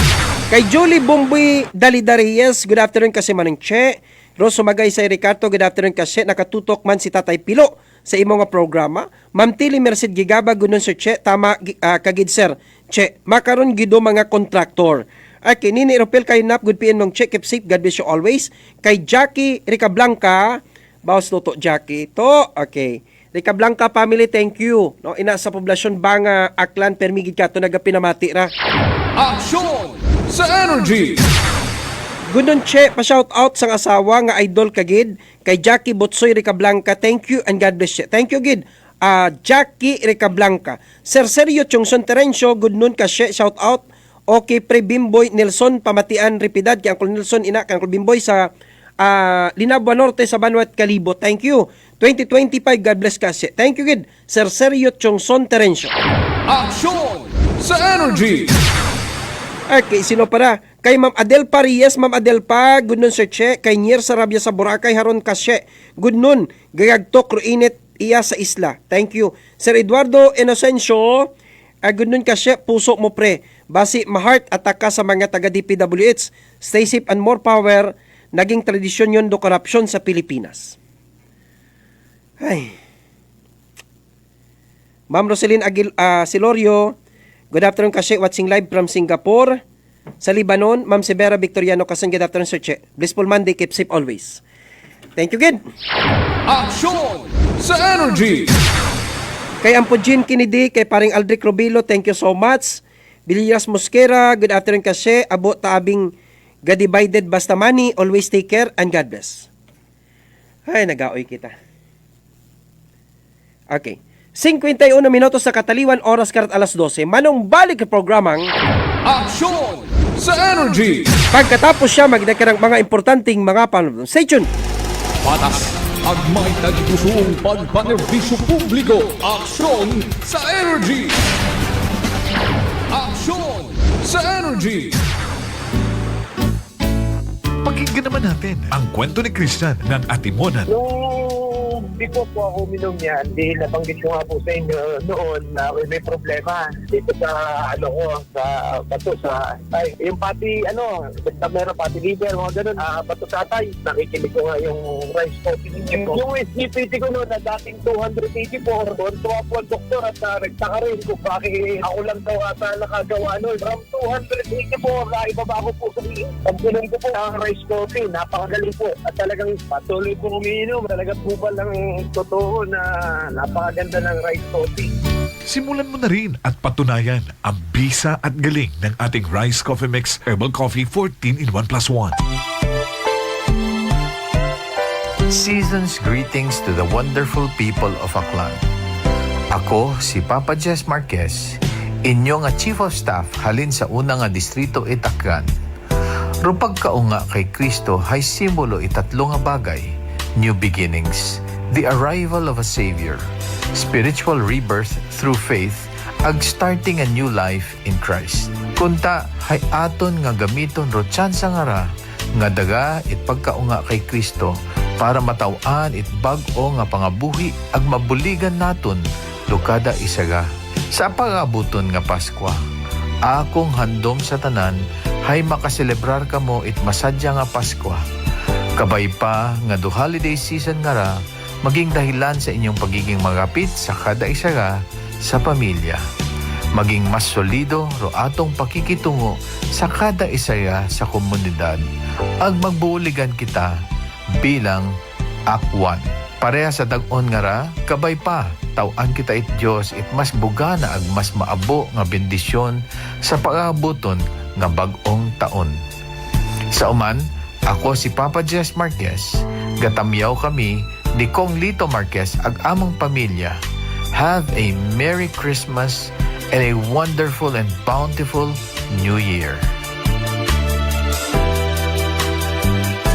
Kay Julie Bomboy Dalidarias, good afternoon kasi manang Che. Rosso Magay sa Ricardo, good afternoon kasi. Nakatutok man si Tatay Pilo sa imong nga programa. Ma'am Tili Merced Gigaba, good on Sir Che. Tama kagid Sir Che. Makaron gido mga kontraktor. Okay, Nini Ropel kay Nap, good PN mong check, keep safe, God bless you always. Kay Jackie Rica Blanca, bawas luto Jackie, to, okay. Rica Blanca family, thank you. No, ina sa poblasyon banga Aklan, permigid ka to nagapinamati ra. Aksyon sa Energy. Gundon Che, pa-shout out sang asawa nga idol kagid. Kay Jackie Botsoy Rica Blanca, thank you and God bless you. Thank you gid. Jackie Rica Blanca. Sir Sergio Chongson Terencio, good noon ka shout out. Okay, pre Bimboy Nelson Pamatian Ripidad, kay Uncle Nelson ina kay Uncle Bimboy sa Linabua Norte sa Banwat Kalibo. Thank you. 2025, God bless kasi. Thank you gid. Sir Sergio Chongson Terencio. Aksyon sa Energy. Okay, sino para? Kay Ma'am Adel Paries, Ma'am Adel Pa, good nun Sir Che. Kay Nier Sarabia sa Boracay, Haron Kasye, good nun. Gagagtok Ruinet iya sa isla. Thank you. Sir Eduardo Inocencio, good nun kasi, puso mo pre. Basi ma-heart attack ka sa mga taga-DPWH. Stay safe and more power. Naging tradisyon yon do korupsyon sa Pilipinas. Ay. Ma'am Roselyn Silorio, good afternoon kasi, watching live from Singapore. Sa Lebanon, Ma'am Severa Victoriano Kasan, good afternoon Sir Che. Blissful Monday, keep safe always. Thank you, good. Aksyon sa Energy. Kay Ampujin Kennedy, kay paring Aldric Robilo, thank you so much. Bilias Mosquera, good afternoon kasi. Abot taabing ga-divided basta money, always take care and God bless. Ay, nagaoy kita. Okay. 51 minutos sa kataliwan, oras karat alas 12. Manong balik ang programang Aksyon sa Energy. Pagkatapos siya, magdakarang mga importanteng mga panunod. Stay tuned. Patas at may tagpusong pagpanerbisyo publiko. Aksyon sa Energy. Aksyon sa Energy. Pakinggan naman natin ang kwento ni Christian ng Atimonan. Nung before po ako uminom yan, nabanggit ko nga po sa inyo noon na may problema dito sa bato sa yung pati basta meron pati liver, mga ganun, bato sa atay. Nakikinig ko nga yung rice coffee ninyo. Yung SGPT ko noon na dating 284, tuwa po ang doktor at nagtaka rin kung bakit ako lang daw ata nakagawa noon. From 284, naibaba ko po sa pagpinom ko po ang rice coffee. Napakagaling po at talagang patuloy po umiinom. Talagang bubal lang totoo na napakaganda ng rice coffee. Simulan mo na rin at patunayan ang bisa at galing ng ating Rice Coffee Mix Herbal Coffee 14 in 1+1. Season's greetings to the wonderful people of Aklan. Ako si Papa Jess Marquez, inyo nga Chief of Staff halin sa unang nga distrito Itakgan. Ro pagkaunga kay Kristo hay simbolo itatlo nga bagay: new beginnings, the arrival of a Savior, spiritual rebirth through faith, ag starting a new life in Christ. Kunta hay aton nga gamiton ro tsansa nga ra nga daga it pagkaunga kay Kristo para matawan it bag-o nga pangabuhi ag mabuligan naton lukada isaga sa pagabuton nga Paskwa. Akong handom sa tanan hay makaselebrar kamo it masadya nga Paskwa. Kabay pa nga do holiday season nga ra maging dahilan sa inyong pagiging magapit sa kada isaga sa pamilya. Maging mas solido ro atong pakikitungo sa kada isaya sa komunidad. Ag magbuuligan kita bilang akwan. Pareha sa dag-on nga ra, kabay pa, tawan kita it Diyos it mas bugana ag mas maabo nga bendisyon sa pag-aabuton nga bag-ong taon. Sa uman, ako si Papa Jess Marquez, gatamyaw kami ni Kong Lito Marquez ag among pamilya. Have a Merry Christmas and a wonderful and bountiful New Year.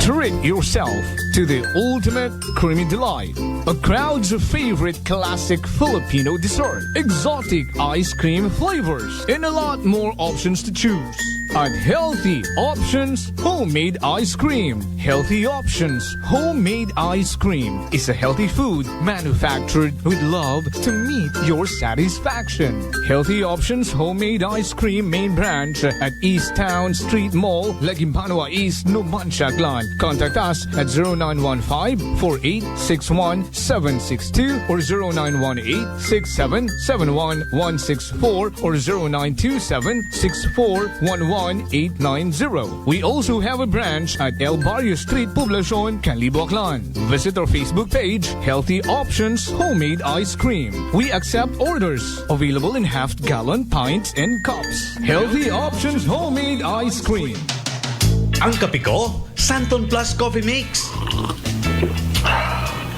Treat yourself to the ultimate creamy delight. A crowd's favorite classic Filipino dessert. Exotic ice cream flavors and a lot more options to choose. At Healthy Options Homemade Ice Cream. Healthy Options Homemade Ice Cream is a healthy food manufactured with love to meet your satisfaction. Healthy Options Homemade Ice Cream main branch at East Town Street Mall, Legimpanua East, Numancia, Aklan. Contact us at 0915-4861-762 or 0918-6771-164 or 0927-6411-890. We also have a branch at El Barrio Street, Poblacion, Calibo, Aklan. Visit our Facebook page, Healthy Options Homemade Ice Cream. We accept orders. Available in half-gallon pints and cups. Healthy Options Homemade Ice Cream. Ang kape ko, Santon Plus Coffee Mix.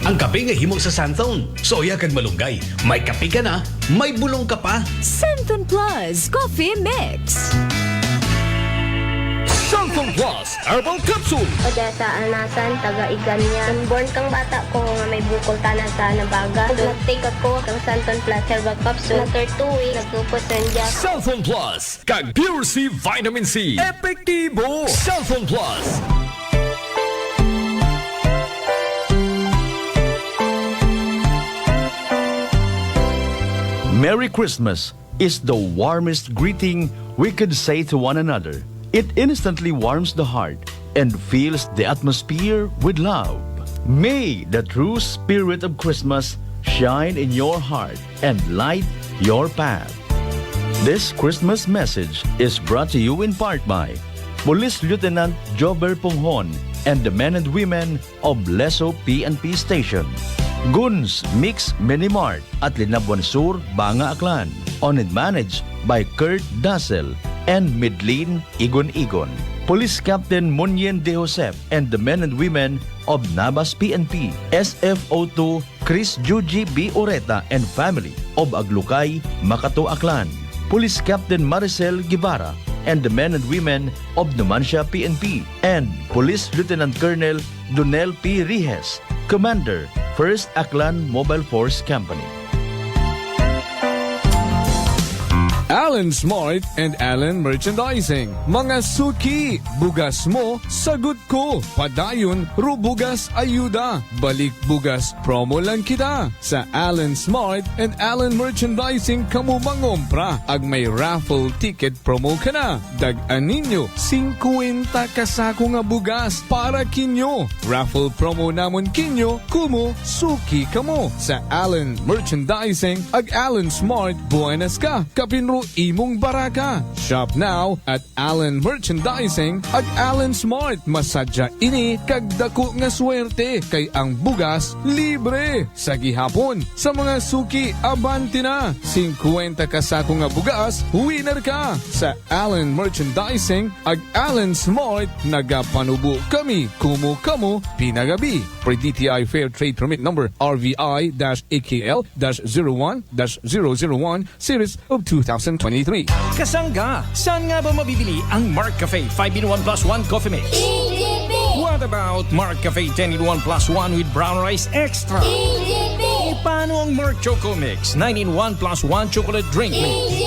Ang kape nga himo sa Santon, soya kag malunggay. May kape ka na, may bulong ka pa. Santon Plus Coffee Mix. Santon Plus Herbal Capsule. Oda sa anasan, taga-igan niya. Unborn kang bata ko nga may bukol tanan sa nabaga. Nag-take ako ng Santon Plus Herbal Capsule. After 2 weeks, nagtupos nandiya. Santon Plus kag Pure C Vitamin C. Epektibo. Santon Plus. Merry Christmas is the warmest greeting we could say to one another. It instantly warms the heart and fills the atmosphere with love. May the true spirit of Christmas shine in your heart and light your path. This Christmas message is brought to you in part by Police Lieutenant Jober Ponghon and the men and women of Leso PNP Station. Guns Mix Mini Mart at Linabuan Sur, Banga, Aklan. Owned and managed by Kurt Dassel and Midlin Igon. Police Captain Munyen De Josep and the men and women of Nabas PNP. SFO2 Chris Juji B. Oreta and family of Aglukay, Makato, Aklan. Police Captain Maricel Guevara and the men and women of Numancia PNP. And Police Lieutenant Colonel Donel P. Rijes, Commander, 1st Aklan Mobile Force Company. Alan Smart and Alan Merchandising. Mga suki, bugas mo, sagot ko. Padayon, rubugas ayuda. Balik bugas, promo lang kita. Sa Alan Smart and Alan Merchandising, kamu mangompra. Ag may raffle ticket promo ka na. Dag-an ninyo, 50 kasako nga bugas para kinyo. Raffle promo namon kinyo, kumo, suki kamo. Sa Alan Merchandising, ag Alan Smart, buenas ka. Kapinro imong baraka. Shop now at Allen Merchandising at Allen Smart. Masadya ini kag dako nga swerte kay ang bugas libre. Sa gihapon, sa mga suki, abanti na. 50 kasako nga bugas, winner ka. Sa Allen Merchandising at Allen Smart, nagapanubo kami. Kumo kamo, pinagabi. Per DTI Fair Trade Permit Number RVI-AKL-01-001 Series of 2020. 2023. Kasangga, saan nga ba mabibili ang Mark Cafe 5-in-1 plus 1 coffee mix? What about Mark Cafe 10-in-1 plus 1 with brown rice extra? Paano ang Mark Choco Mix 9-in-1 plus 1 chocolate drink mix?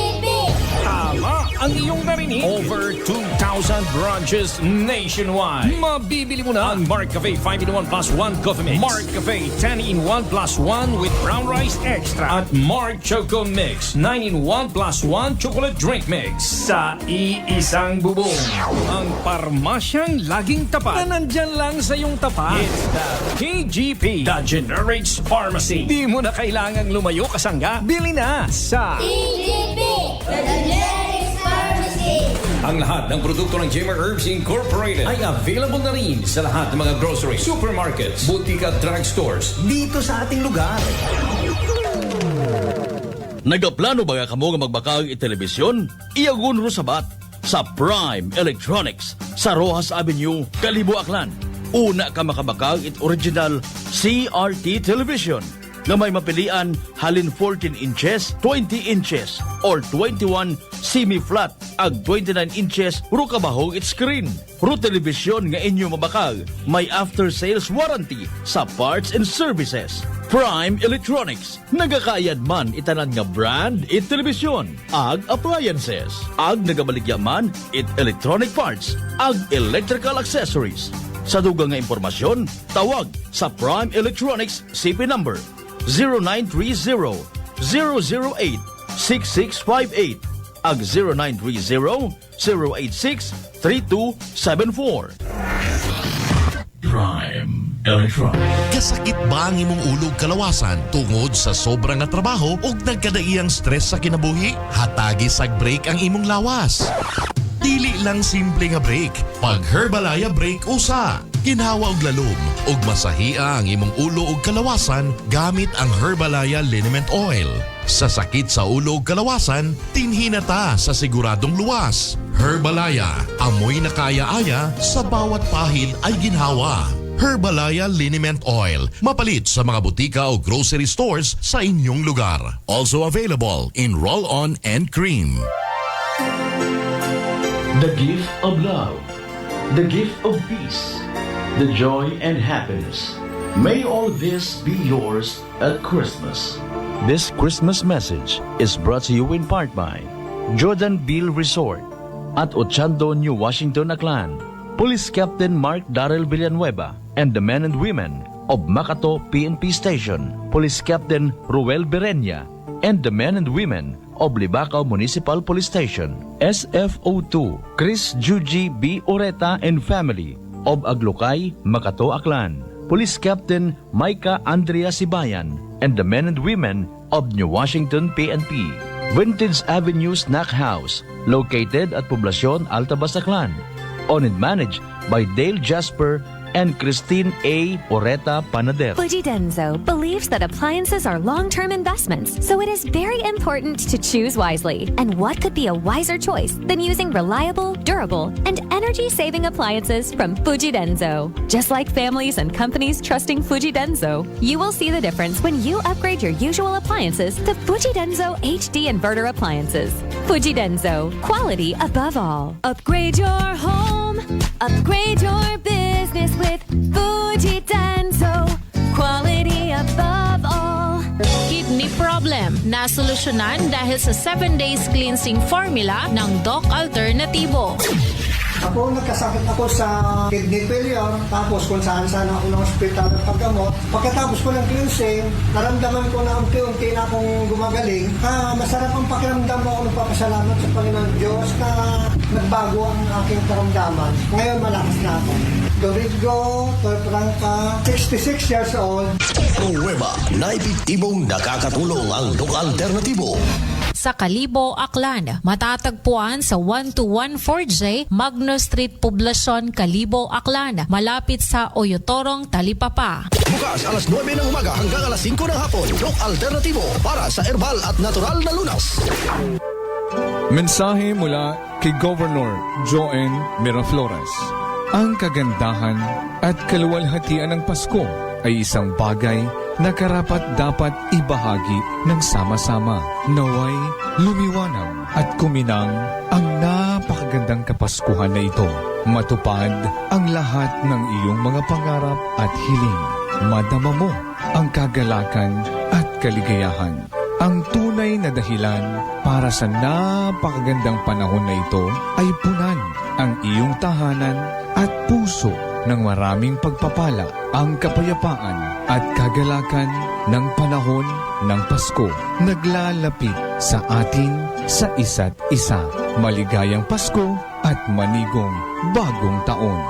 Tama ang iyong narinig. Over 2,000 branches nationwide. Mabibili mo na ang Mark Cafe 5-in-1 plus 1 coffee mix, Mark Cafe 10-in-1 plus 1 with brown rice extra, at Mark Choco Mix 9-in-1 plus 1 chocolate drink mix sa iisang bubong. Ang parmasyang laging tapat na nandyan lang sa iyong tapat. It's the KGP, the Generics Pharmacy. Di mo na kailangang lumayo, kasangga. Bili na sa KGP, the Generics Pharmacy. Ang lahat ng produkto ng Jimmer Herbs Incorporated ay available na rin sa lahat ng mga grocery, supermarkets, boutique at drugstores dito sa ating lugar. Nagaplano ba ka mo nga magbakag i-telebisyon? Iyagun ro sabat sa Prime Electronics sa Rojas Avenue, Kalibo, Aklan. Una ka makabakag it original CRT television na may mapilian halin 14 inches, 20 inches, or 21 semi-flat ag 29 inches ro kabahog it screen. Ro television nga inyo mabakag may after-sales warranty sa parts and services. Prime Electronics, nagakayad man itanan nga brand it television, ag appliances, ag nagabaligya man it electronic parts, ag electrical accessories. Sa dugang nga impormasyon, tawag sa Prime Electronics CP number 0930-008-6658 ag 0930-086-3274. Prime Electronics. Kasakit ba ang imong ulog kalawasan tungod sa sobra nga trabaho ug nagkadaiyang stress sa kinabuhi? Hatagi sag break ang imong lawas. Dili lang simple nga break. Pag Herbalaya break usa. Ginhawa og lalom ug masahia ang imong ulo ug kalawasan gamit ang Herbalaya Liniment Oil. Sa sakit sa ulo ug kalawasan, tinhinata sa siguradong luwas. Herbalaya, amoy na kaya-aya sa bawat pahid ay ginhawa. Herbalaya Liniment Oil, mapalit sa mga butika o grocery stores sa inyong lugar. Also available in roll-on and cream. The gift of love, the gift of peace, the joy and happiness. May all this be yours at Christmas. This Christmas message is brought to you in part by Jordan Beale Resort at Ochando, New Washington, Aklan. Police Captain Mark Darrell Villanueva and the men and women of Makato PNP Station. Police Captain Ruel Berenya and the men and women of Libacao Municipal Police Station. SFO2 Chris Juji B. Oreta and family of Aglocay, Makato, Aklan. Police Captain Micah Andrea Sibayan and the men and women of New Washington PNP. Vintage Avenue Snack House located at Poblacion, Altabas, Aklan. Owned and managed by Dale Jasper and Christine A. Oreta Panader. Fuji Denso believes that appliances are long-term investments, so it is very important to choose wisely. And what could be a wiser choice than using reliable, durable, and energy-saving appliances from Fuji Denso? Just like families and companies trusting Fuji Denso, you will see the difference when you upgrade your usual appliances to Fuji Denso HD inverter appliances. Fuji Denso, quality above all. Upgrade your home, upgrade your business with Fuji Denso, quality above all. Kidney problem na solusyonan dahil sa 7 days cleansing formula ng Doc Alternativo. Ako, nagkasakit ako sa kidney failure, tapos kung saan-saan ako ng hospital at paggamot. Pagkatapos ko ng cleansing, naramdaman ko na unti-unti na akong gumagaling. Masarap ang pakiramdam mo. Ako nagpapasalamat sa Panginoon Diyos na nagbago ang aking karamdaman. Ngayon, malakas na ako. Doridgo Torprangka, 66 years old. Pruweba na epektibong nakakatulong ang Doc Alternativo. Sa Kalibo, Aklan, matatagpuan sa 1214J Magno Street, Poblacion, Kalibo, Aklan, malapit sa Oyotorong, Talipapa. Bukas alas 9 ng umaga hanggang alas 5 ng hapon. Doc Alternativo para sa herbal at natural na lunas. Mensahe mula kay Governor Joen Miraflores. Ang kagandahan at kaluwalhatian ng Pasko ay isang bagay na karapat dapat ibahagi ng sama-sama. Naway lumiwanag at kuminang ang napakagandang Kapaskuhan na ito. Matupad ang lahat ng iyong mga pangarap at hiling. Madama mo ang kagalakan at kaligayahan. Ang tunay na dahilan para sa napakagandang panahon na ito ay punan ang iyong tahanan at puso ng maraming pagpapala, ang kapayapaan at kagalakan ng panahon ng Pasko. Naglalapit sa atin sa isa't isa. Maligayang Pasko at manigong bagong taon.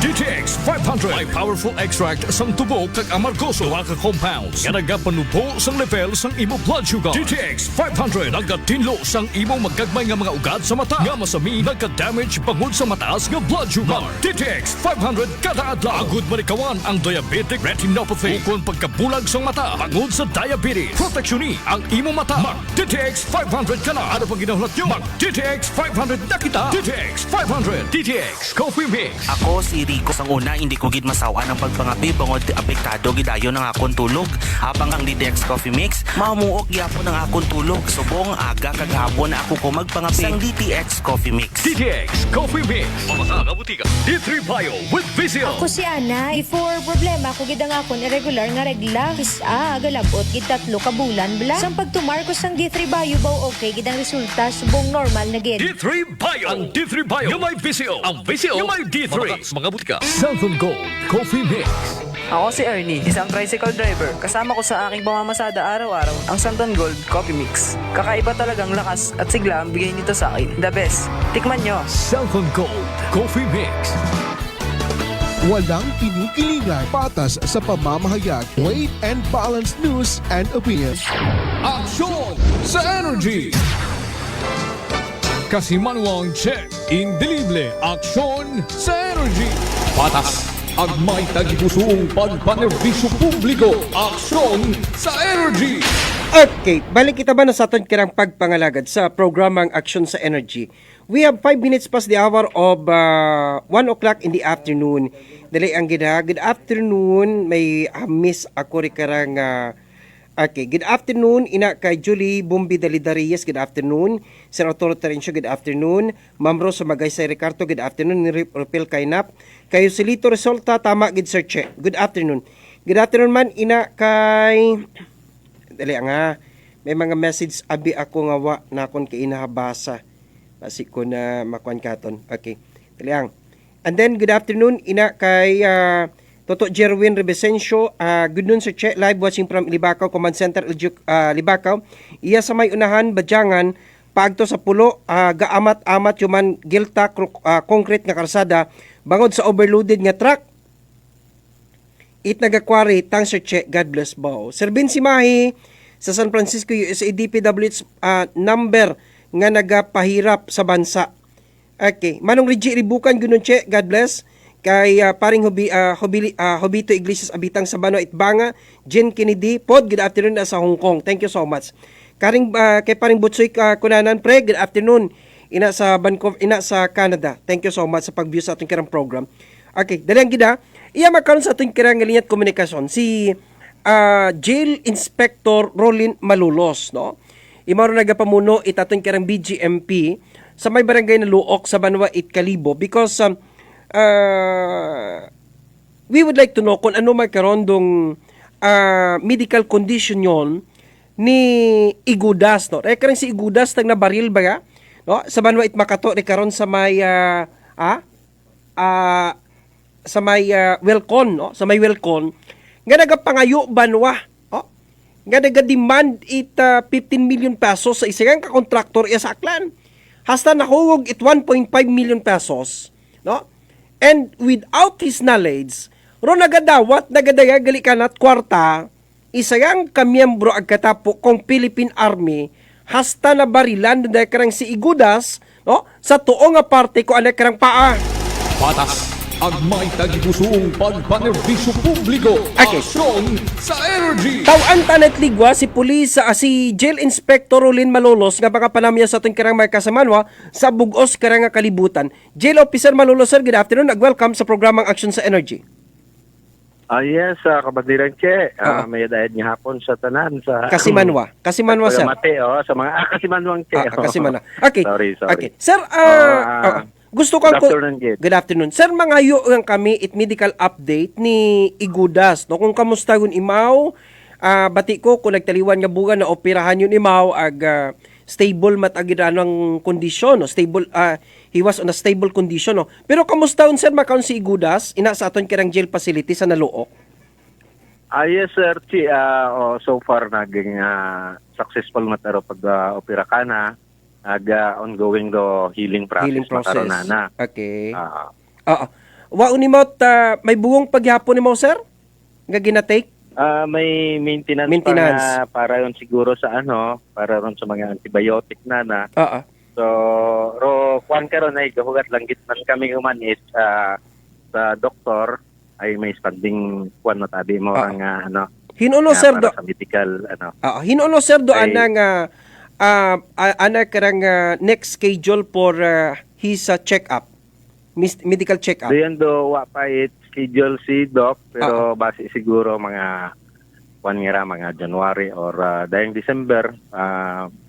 DTX 500 may powerful extract sang tubo kag amargoso nga compounds nga nagapanubo sang level sang imo blood sugar. DTX 500 nagatinlo sang imo magagmay nga mga ugat sa mata nga masami nagka-damage bangod sa mataas nga blood sugar. DTX 500 kada adlaw agud manikawan ang diabetic retinopathy ukon pagkabulag sang mata bangod sa diabetes. Proteksyon ni ang imo mata. Mag DTX 500 kana ano pang ginahulat nyo? Mag DTX 500 na kita. DTX 500 DTX Coffee Mix. Ako si Rico sang una hindi ko gid masawa ng pagpangapi bangod apektado gidayon ang akong tulog. Habang ang DTX Coffee Mix mamuok gyapon ang akong tulog. Subong aga kag hapon ako ko magpangapi sang DTX Coffee Mix. DTX Coffee Mix. Pamasaga butika. D3 Bio with Vizio. Ako si Ana. Before problema ko gid ang akon irregular nga regla. Kisa galabot gid 3 ka bulan bla. Sang pagtumar ko sang D3 Bio baw okay gid ang resulta subong normal na gid. D3 Bio. Ang D3 Bio yung may Vizio. Ang Vizio yung may D3. Mga butika. Southern Gold Coffee Mix. Ako si Ernie, isang tricycle driver. Kasama ko sa aking pamamasada araw-araw ang Santon Gold Coffee Mix. Kakaiba talagang lakas at sigla ang bigay nito sa akin. The best. Tikman nyo. Santon Gold Coffee Mix. Walang kinikilingan, patas sa pamamahayag, weight and balance news and opinions. Aksyon sa Energy! Kasimanwang check, indelible, aksyon sa Energy! Patas! Ang may tagipusong pagpanerbisyo publiko, aksyon sa Energy! Okay, balik kita ba na sa aton kirang pagpangalagad sa programang Aksyon sa Energy. We have 5 minutes past the hour of 1 o'clock in the afternoon. Dali ang gina. Good afternoon, may miss ako rin karang... Okay, good afternoon, ina kay Julie Bumbi Dalidarias, good afternoon. Sir Arturo Terencio, good afternoon. Ma'am Rose Magaysay Ricardo, good afternoon. Rupil Kainap. Kayo Silito Resulta, tama, good sir Che. Good afternoon. Good afternoon man, ina kay... Dali nga, may mga message abi ako nga wa na akong kainahabasa. Basi ko na makuan katon. Okay, dali ang. And then, good afternoon, ina kay... Toto Jerwin Rebesencio, good noon Sir Che, live watching from Libacao, Command Center, Libacao. Iya sa may unahan, Badyangan, paagto sa pulo, gaamat-amat yuman gilta, concrete nga karsada, bangod sa overloaded nga truck. It nagakwari, tang Sir Che, God bless bao. Sir Vinci Mahi, sa San Francisco, USA DPWH number nga nagapahirap sa bansa. Okay, Manong Rigi Ribukan, good noon Che, God bless. Kay paring Hobito Iglesias Abitang Sabano Itbanga, Jen Kennedy, Pod, good afternoon sa Hong Kong. Thank you so much. Kay paring Butsoy Kunanan, Pre, good afternoon. Ina sa Vancouver, ina sa Canada. Thank you so much sa pag-view sa ating kirang program. Okay, dalang gida, iya makaroon sa ating kirang linyat komunikasyon si Jail Inspector Rolin Malulos, no? Imaro nagapamuno itatong kirang BGMP sa may barangay na Luok sa Banwa Itkalibo because we would like to know kung ano magkaroon dong medical condition yon ni Igudas, no? Rekarang si Igudas tag na baril ba no? Sa Banwa Itmakato rekaron sa may sa may Welcon, no? Sa may Welcon nga nagapangayo Banwa, no? Nga nagademand 15 million pesos sa isang ka-contractor sa Aklan. Hasta nakuwag 1.5 million pesos, no? And without his knowledge, ro nagadawat, nagadagagali kanat kwarta, isayang kamiyembro agkatapo kong Philippine Army, hasta na barilan na karang si Igudas, no? Sa tuo nga parte ko anak karang paa. Patas, ang may tagipusong pagpanerbisyo publiko, aksyon sa Energy! Tawan tanet ligwa si pulis si Jail Inspector Rolin Malolos nga baka panamya sa ating karang may kasamanwa sa bugos karang nga kalibutan. Jail Officer Malolos, sir, good afternoon. Welcome sa programang Aksyon sa Energy. Yes, kabadiran Che. May dahil niya hapon sa tanan sa Kasimanwa sir. Mate, sa mga Kasimanwang Che. Kasimanwa. Okay. Sorry. Okay. Sir, gusto ko Good afternoon. Sir, mangayo ang kami it medical update ni Igudas. No, kung kamusta gun imaw, bati ko kung nagtaliwan nga buga na operahan yun imaw ag stable matagid ang kondisyon, no? Stable he was on a stable condition, no. Pero kamusta un sir makaon si Igudas ina sa aton kirang jail facility sa Naluok? Yes sir, Chi. So far naging successful mataro pag opera ka na. Ongoing do healing process. Na. Okay. Wa unimot may buwong paghapon nimo sir? Nga ginatake? May maintenance. Pa para yun siguro sa para ron sa mga antibiotic na. So, kuan karon ay gahugat lang man kami humanis sa doktor ay may standing kuan na tabi mo nga Hinuno sir do sa medical hinuno sir do anang ana karang next schedule for his check-up. Medical check-up. Diyan do wa pa schedule si doc pero base siguro mga mga January or dayang December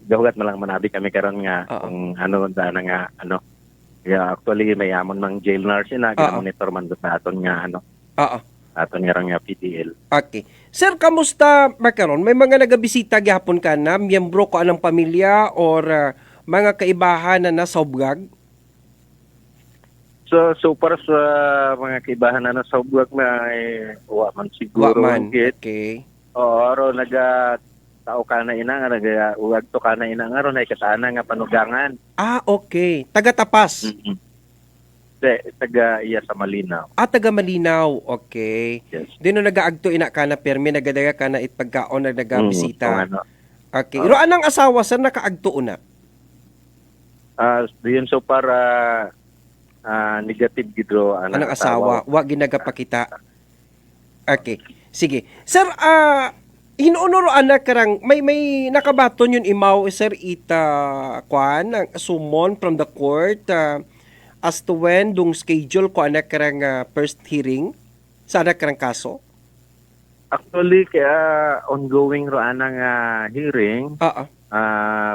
gahugat na lang manabi kami karon nga kung actually may amon mang jail nurse na monitor man sa aton nga aton nga PTL. Okay. Sir, kamusta makaron? May mga nagabisita gyapon ka na miyembro ko anang pamilya or mga kaibahan na nasa Ubgag? So para sa mga kaibahan na nasa Ubgag may man siguro okay. Oro tao ka na ina nga uwag to ka na ina nga ron ay katana nga panugangan. Okay. Taga-Tapas. Taga sa Malinaw. Taga Malinaw. Okay. Yes. Dino nagaagto ina ka na permi nagadaga ka na itpagkaon nagabisita. Okay. Iro anang asawa sir nakaagto una? Diyon so para negative gidro anang asawa. Wa ginagapakita. Okay. Sige. Sir, hinuunuro anak karang may nakabaton yun imaw sir kuan ang sumon from the court as to when dung schedule ko anak karang first hearing sa anak karang kaso. Actually kaya ongoing ro anang hearing.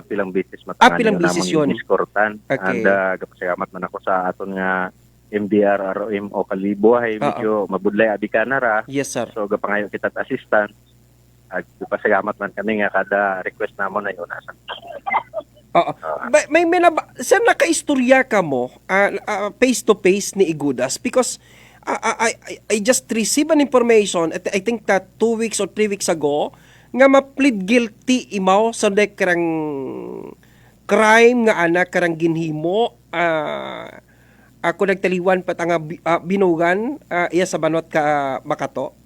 Pilang bisis matangan pilang bisis yun. Iskortan. Okay. And kapasalamat man ako sa aton nga MDR ROM o Kalibo ay medyo mabudlay abi ka na ra. Yes sir. So gapangayon kita assistant. Pasalamat man kami nga kada request namon ay unasan. May sir nakaistorya ka mo face to face ni Igudas because I just received an information I think that 2 weeks or 3 weeks ago nga ma-plead guilty imaw sa karang crime nga anak karang ginhimo ako nagtaliwan pat nga binugan iya sa banot ka Makato.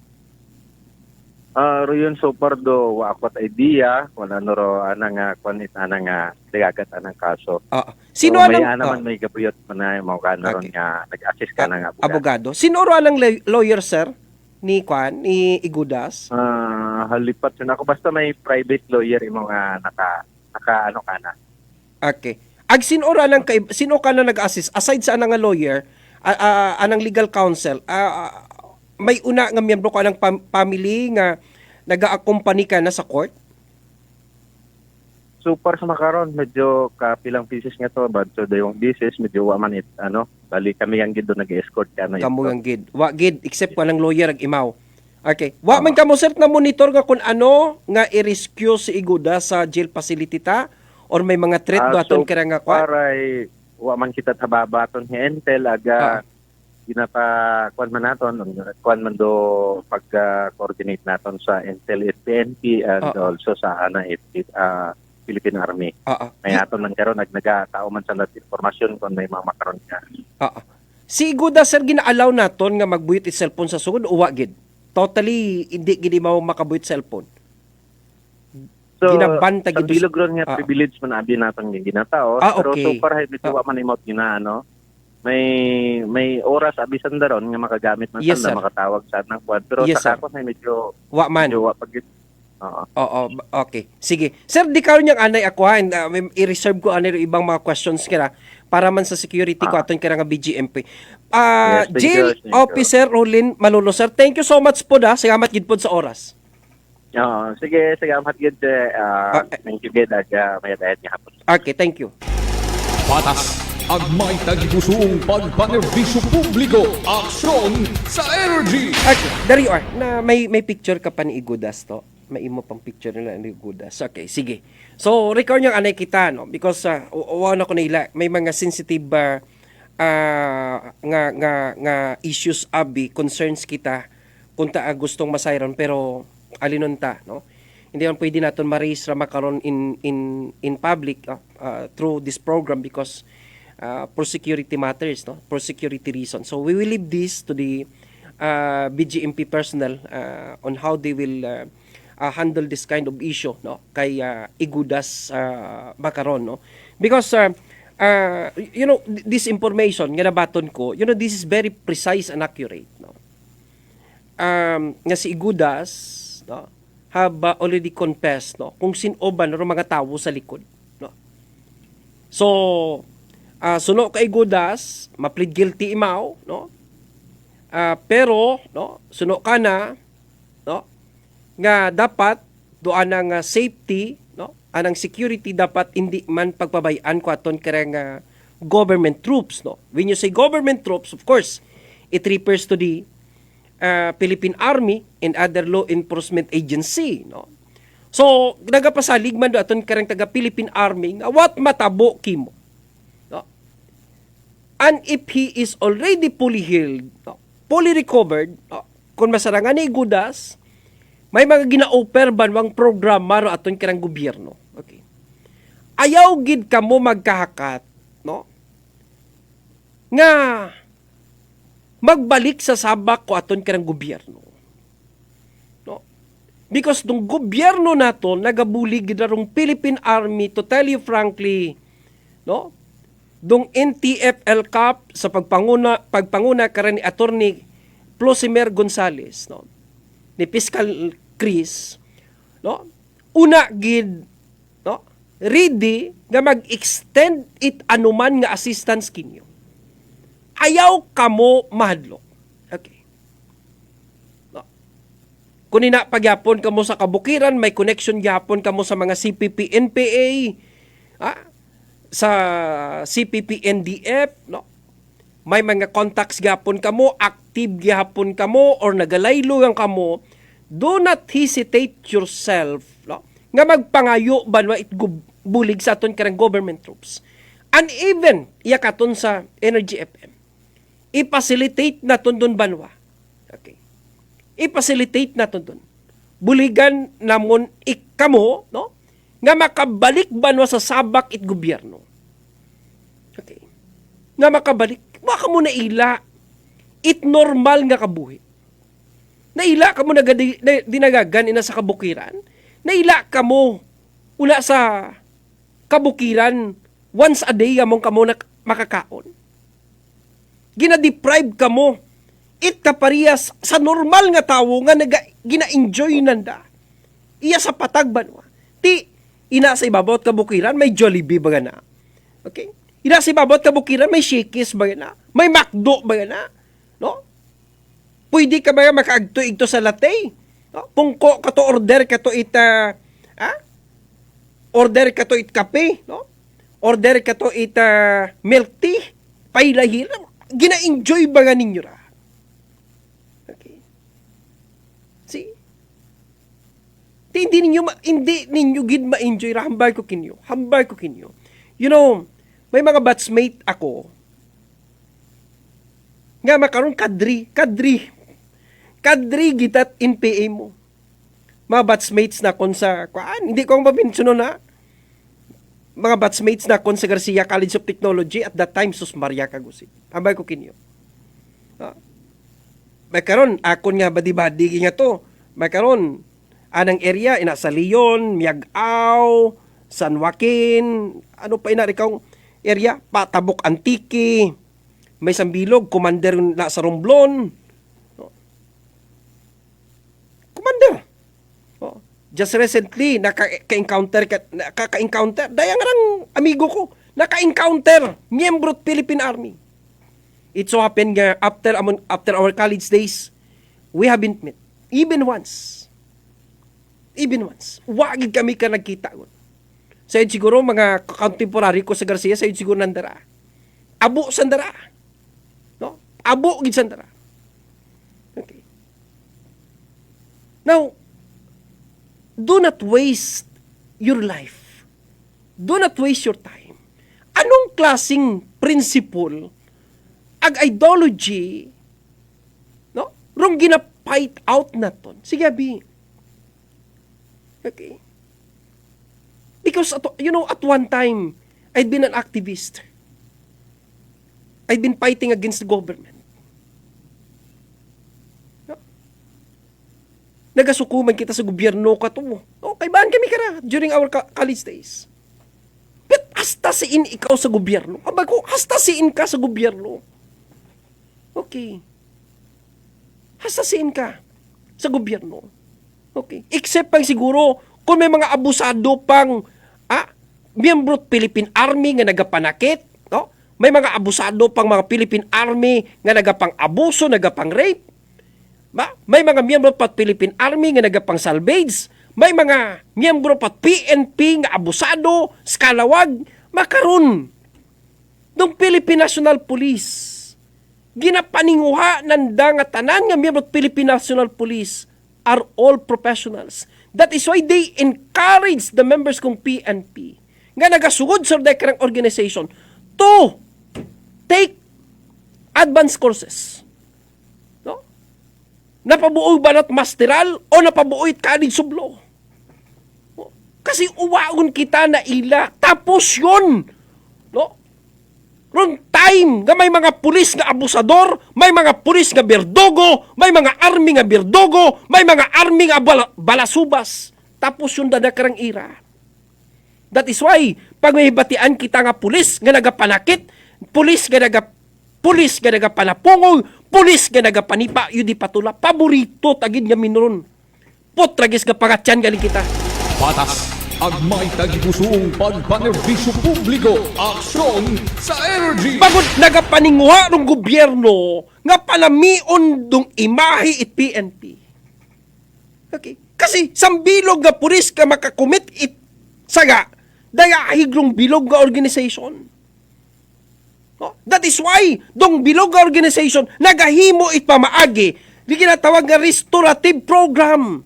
Royon so far do wa akot idea kung ano ro anang kwanit anang dagagat anang kaso. Sino so, anang naman may kapuyot man na mo kanon nga nag-assist ka nang abogado. Sino ro anang lawyer sir ni ni Igudas? Halipat yun ako basta may private lawyer imo nga naka ano kana. Okay. Ag sino ka na nag-assist aside sa anang lawyer anang legal counsel may una nga miyembro ko anang family nga nag-accompany ka na sa court? So para sa makaron medyo kapilang pieces nga to but so dayong pieces medyo wa man bali kami ang gid do nag-escort ka na kamo ang gid wa gid except ko anang lawyer ag imaw. Okay. Wa man kamo sir na monitor nga kun ano nga i-rescue si Igudas sa jail facility ta or may mga threat do aton kira nga kwa? Para wa man kita tababaton ni Intel aga kuan man do pagka-coordinate naton sa Intel PNP and also sa Philippine Army. May aton man karon nagatao man sa informasyon kung may mga makaron ka. Si Igudas sir gina-allow naton nga magbuyot is cellphone sa sugod o wa gid? Totally hindi gid mao makabuyot cellphone. So, ginabanta gid bilog ron nga privilege man abi naton nga ginatao pero so para medyo wa man imot ginaano. May oras abisan daron nga makagamit man sa makatawag sa nang kwad pero sa ako may medyo wa man pagit. Okay. Sige. Sir, di karon yang anay ako i-reserve ko anay ibang mga questions kira para man sa security ko aton kira nga BGMP. Yes, thank Jail you, thank you. Officer Rolin Malulo, sir. Thank you so much po da. Salamat gid po sa oras. Sige, salamat gid. Thank you gid. May dahil niya hapon. Okay, thank you. Patas ang may tagipusong pagpanerbisyo publiko. Aksyon sa energy. Okay, there you are. Na may picture ka pa ni Igudas to. May imo pang picture nila ni Igudas. Okay, sige. So, record niyang anay kita, no? Because, uwan ako nila, may mga sensitive nga issues abi, concerns kita kung gustong masayron, pero alinon ta, no? Hindi man pwede natin ma-raise ra makaron in public through this program because for security matters, no? For security reasons. So, we will leave this to the BGMP personnel on how they will handle this kind of issue, no, kay Igudas makaron, no, because you know, this information nga nabaton ko, you know, this is very precise and accurate, no. Nga si Igudas, no, have already confessed, no, kung sinoban ro mga tawo sa likod, no. So suno kay Igudas ma-plead guilty imaw, no, pero, no, suno ka na, no, nga dapat doan ang safety, no, anang security dapat hindi man pagpabayaan ko aton karang government troops, no. When you say government troops, of course it refers to the Philippine Army and other law enforcement agency, no. So nagapasalig man do aton karang taga Philippine Army nga what matabo kimo, no. And if he is already fully healed, no, fully recovered, no, kung masarangan ni Igudas, may mga gina-offer banwang programa ro aton karang gobyerno. Okay. Ayaw gid kamo magkahakat, no? Nga magbalik sa sabak ko aton karang gobyerno. No? Because dong gobyerno nato nagabuli gid rong Philippine Army, to tell you frankly, no? Dong NTF-L Cup sa pagpanguna karon ni Attorney Plosimer Gonzales, no? Ni Fiscal Chris, no, una gid, no, ready nga mag-extend it anuman nga assistance kinyo. Ayaw kamo mahadlok. Okay. No. Kung ina pagyapon kamo sa kabukiran, may connection gyapon kamo sa mga CPP NPA, sa CPP NDF, no. May mga contacts gyapon kamo, active gyapon kamo or nagalaylo ang kamo. Do not hesitate yourself, no, nga magpangayo banwa itbulig sa aton karang government troops. And even iya katon sa Energy FM. I-facilitate naton don banwa. Okay. I-facilitate naton don. Buligan namon ikamo, no, nga makabalik banwa sa sabak it gobyerno. Okay. Nga makabalik, waka mo na ila it normal nga kabuhi. Naila ka mo dinagagan ina sa kabukiran. Naila ka mo ula sa kabukiran once a day among kamo na makakaon. Gina-deprive ka mo. It kaparehas sa normal nga tawo nga gina-enjoy nanda. Iya sa patag banwa. Ti ina sa ibabot kabukiran may Jollibee baga na. Okay? Ina sa ibabot kabukiran may Shakey's baga na. May McDo baga na. No? Pwede ka ba makaagto-igto sa latte? No? Pungko ka to order ka to order ka to kape, no? Order ka to milk tea, pailahir. Gina-enjoy ba nga ninyo ra? Okay. See? Hindi ninyo gid ma-enjoy ra. Hambay ko kinyo. You know, may mga batchmate ako nga makaroon kadri gitat in PA mo. Mga batchmates na kon sa hindi ko mabinsuno na. Mga batchmates na kon sa Garcia College of Technology at that time Sus Maria Cagusit. Ambay ko kinyo. May karon akon nga badi-badi nga to. May karon anang area ina sa Leon, Miagao, San Joaquin, ano pa ina rikaw area, Patabok Antique, may Sambilog, Commander na sa Romblon. Commander. Just recently naka-encounter dayang rang amigo ko, naka-encounter miyembro Philippine Army. It so happened nga after our college days, we haven't met. Even once. Wagid kami ka nagkita. Sayod siguro, mga contemporary ko sa Garcia, sayod siguro nandara. Abo sandara. No? Abo gid sandara. Okay. Now, do not waste your life. Do not waste your time. Anong klasing principle ag ideology no? Rong gina-fight out naton. Sige, abi. Okay. Because, at one time, I'd been an activist. I'd been fighting against the government. No? Nagasukuman kita sa gobyerno ka to. Okay, baan kami kara during our college days? But hasta siin ikaw sa gobyerno. Aba ko, hasta siin ka sa gobyerno. Okay. Hasta siin ka sa gobyerno. Okay. Except pang siguro, kung may mga abusado pang miyembro Philippine Army nga nagapanakit, no? May mga abusado pang mga Philippine Army nga nagapang abuso, nagapang rape. May mga miyembro pat Philippine Army nga nagapang salvage. May mga miyembro pat PNP nga abusado, skalawag, makaron. Nung Philippine National Police, ginapaninguha nanda nga tanan nga miyembro Philippine National Police are all professionals. That is why they encourage the members kong PNP nga nagasugod sa dekarang organization to take advanced courses. No? Napabuoy banat masteral o napabuoy college sublo. No? Kasi uwaon kita na ila. Tapos yun. No? Ron time nga may mga pulis nga abusador, may mga pulis nga berdogo, may mga army nga berdogo, may mga army nga balasubas. Tapos yun dadakarang ira. That is why, pag may batian kita nga pulis nga nagapanakit, pulis nga nagapanapungol, pulis nga nagapanipa, yun di patula, paborito tagid nga minron. Potragis nga pangatyan galing kita. Patas, agmay tagipusoong pagpanerbisyo publiko, aksyon sa energy. Bagod nagapaninguha ng gobyerno nga panamion dong imahe it PNP. Okay. Kasi sambilog nga pulis ka makakumit it saga, daya higlong bilog nga organization. No? That is why, dong bilog nga organization, nagahimo it pamaagi, di ginatawag nga restorative program.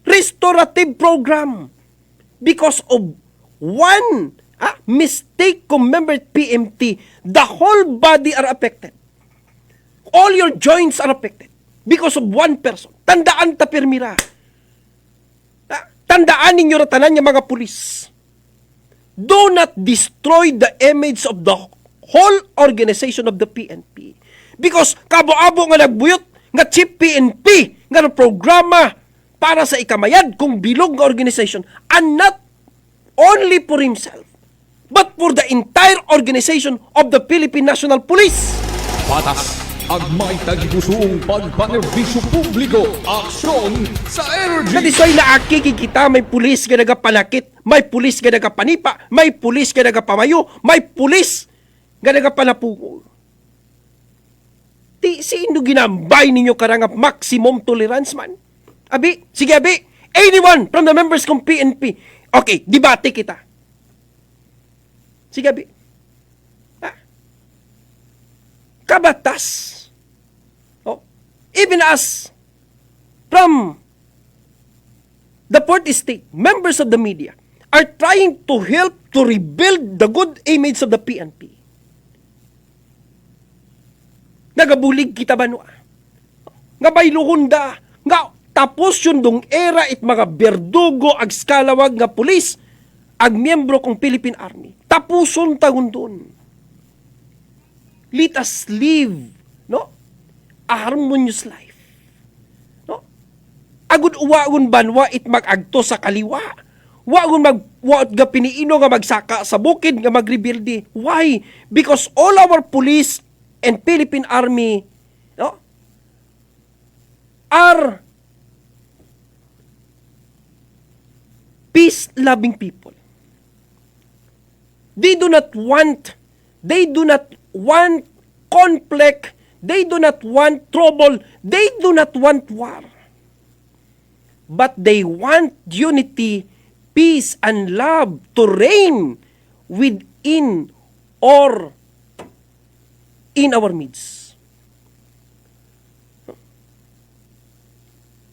Restorative program. Because of one mistake kung member PMT, the whole body are affected. All your joints are affected. Because of one person. Tandaan ta permira. Tandaan ninyo ratanan yung mga pulis. Do not destroy the image of the whole organization of the PNP. Because kabo-abo nga nagbuyot nga chief PNP nga programa para sa ikamayad kung bilog nga organization and not only for himself but for the entire organization of the Philippine National Police. Patas, agmay tagipusoong pagpanerbisyo publiko, aksyon sa energy. Kadisoy na akikikita, may pulis nga nagapanakit, may pulis nga nagapanipa, may pulis nga nagapamayo, may pulis nga nagapanapungol. Sino ginambay ninyo karangap maximum tolerance man? Abi, sige abi, anyone from the members kong PNP. Okay, debate kita. Sige abi. Kabatas. Even as from the fourth estate, members of the media are trying to help to rebuild the good image of the PNP. Nagabulig kita ba no? Nga bayluhunda, nga tapos yun dong era it mga berdugo ag skalawag nga pulis ag miyembro kong Philippine Army. Tapuson tagun doon. Let us live, no? A harmonious life. No? Agud uwaon banwa it magagto sa kaliwa. Wagon magwaot ga piniino nga magsaka sa bukid nga magrebuildi. Why? Because all our police and Philippine Army, no, are peace-loving people. They do not want conflict. They do not want trouble. They do not want war. But they want unity, peace, and love to reign within or in our midst.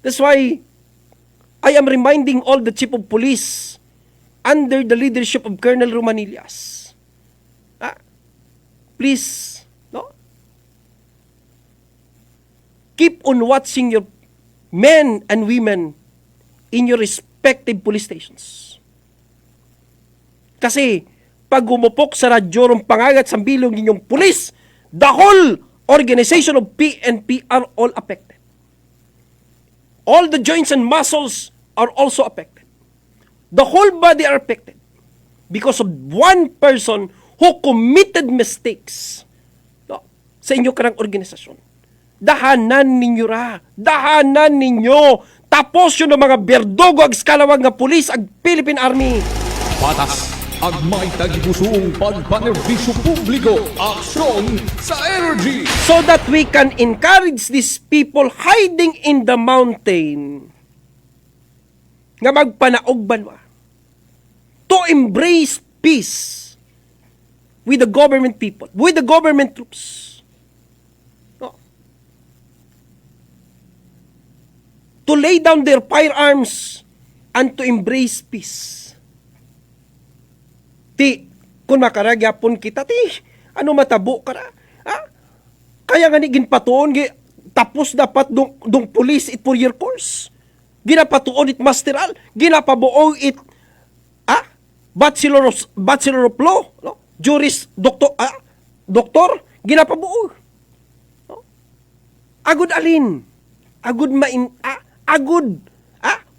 That's why I am reminding all the chief of police under the leadership of Colonel Romanillas. Please, no? Keep on watching your men and women in your respective police stations. Kasi, pag umupok sa radyo ng pangagat sa bilog ninyong pulis, the whole organization of PNP are all affected. All the joints and muscles are also affected. The whole body are affected because of one person who committed mistakes, no, sa inyo karang organisasyon. Dahanan ninyo ra. Dahanan ninyo. Tapos yun ng mga berdogo ag skalawag nga pulis ag Philippine Army. Patas ag may tagipusong pagpanerbisyo publiko. Aksyon sa energy. So that we can encourage these people hiding in the mountain nga magpanaog banwa to embrace peace with the government people, with the government troops. No. To lay down their firearms and to embrace peace. Ti, kung makaragyapon kita, ti, ano matabo ka na? Ha? Kaya nga ni ginpatuon, tapos dapat dong police it 4-year course. Ginapatuon it masteral, ginapabuong it Bachelor of Law, no? Juris, doktor, ginapabuo. No? Agud alin. Agud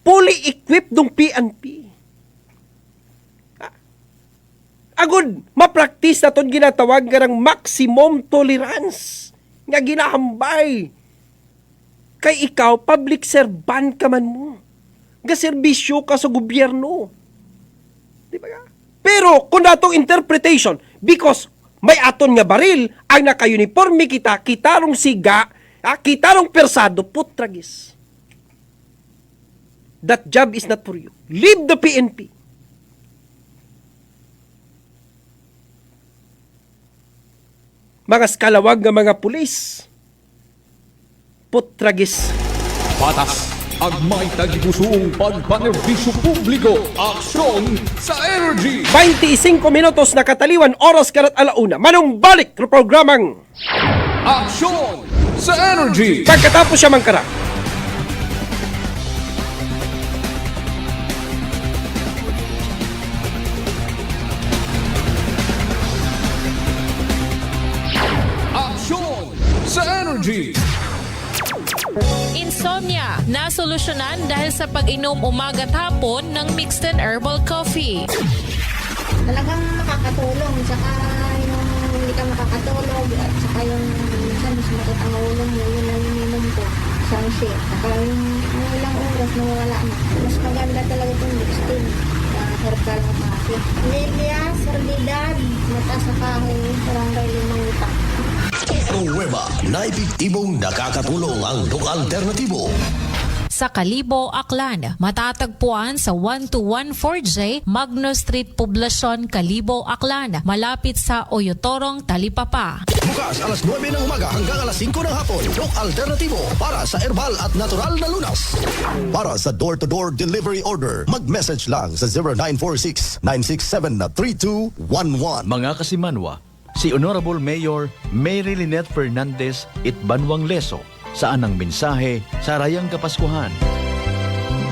fully equipped dong PNP. Agud, ma-practice na ton ginatawag ng maximum tolerance. Nga ginahambay. Kay ikaw, public servant ka man mo. Nga serbisyo ka sa gobyerno. Di ba ka? Pero kung natong interpretation, because may aton nga baril, ang naka-uniforme kitarong siga, kitarong persado, putragis. That job is not for you. Leave the PNP. Mga skalawag nga mga pulis, putragis. Patas ag may tagipusong pagpanerbisyo publiko. Aksyon sa energy. 25 minutos na kataliwan, oras karat alauna. Manong balik ng programang Aksyon sa energy. Pagkatapos siya mangkara. Aksyon sa energy. Insomnia, nasolusyonan dahil sa pag-inom umaga at hapon ng mixed and herbal coffee. Talagang makakatulong, saka yung hindi ka makakatulog, at saka yung minsan mas makit ang ulo mo, yun lang yung minum ko, isang shit. Saka yung ilang oras nawawala na. Mas maganda talaga itong mixed na herbal na coffee. Lilia, Sardidad, mataas sa kahoy, barangay 5 utak. Nueva na epektibong nakakatulong ang alternatibo. Sa Kalibo, Aklan, matatagpuan sa 1214J Magno Street, Poblacion, Kalibo, Aklan, malapit sa Oyotorong, Talipapa. Bukas alas 9 ng umaga hanggang alas 5 ng hapon. Dok Alternatibo para sa herbal at natural na lunas. Para sa door-to-door delivery order, mag-message lang sa 0946-967-3211. Mga kasimanwa, si Honorable Mayor Mary Lynette Fernandez Itbanwang Leso saan ang mensahe sa Rayang Kapaskuhan.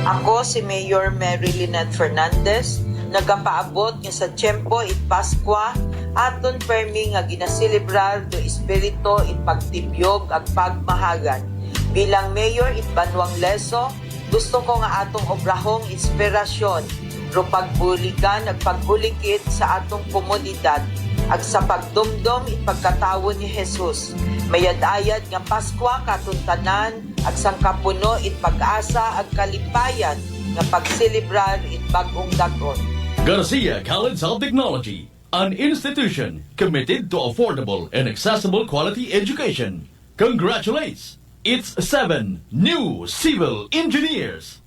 Ako si Mayor Mary Lynette Fernandez, nagapaabot nga sa Tiempo it Paskwa aton permi nga ginaselebrar do espiritu it pagtibyog at pagmahagan. Bilang Mayor Itbanwang Leso, gusto ko nga atong obrahong inspirasyon ro pagbuligan at pagbulikit sa atong komunidad ag sa pagdumdum it pagkatawo ni Jesus. Mayad-ayad nga Paskwa katuntanan ag sangkapuno it pag-asa ag kalipayan nga pagselebrar it bag-ong dagon. Garcia College of Technology, an institution committed to affordable and accessible quality education, congratulates its 7 new civil engineers.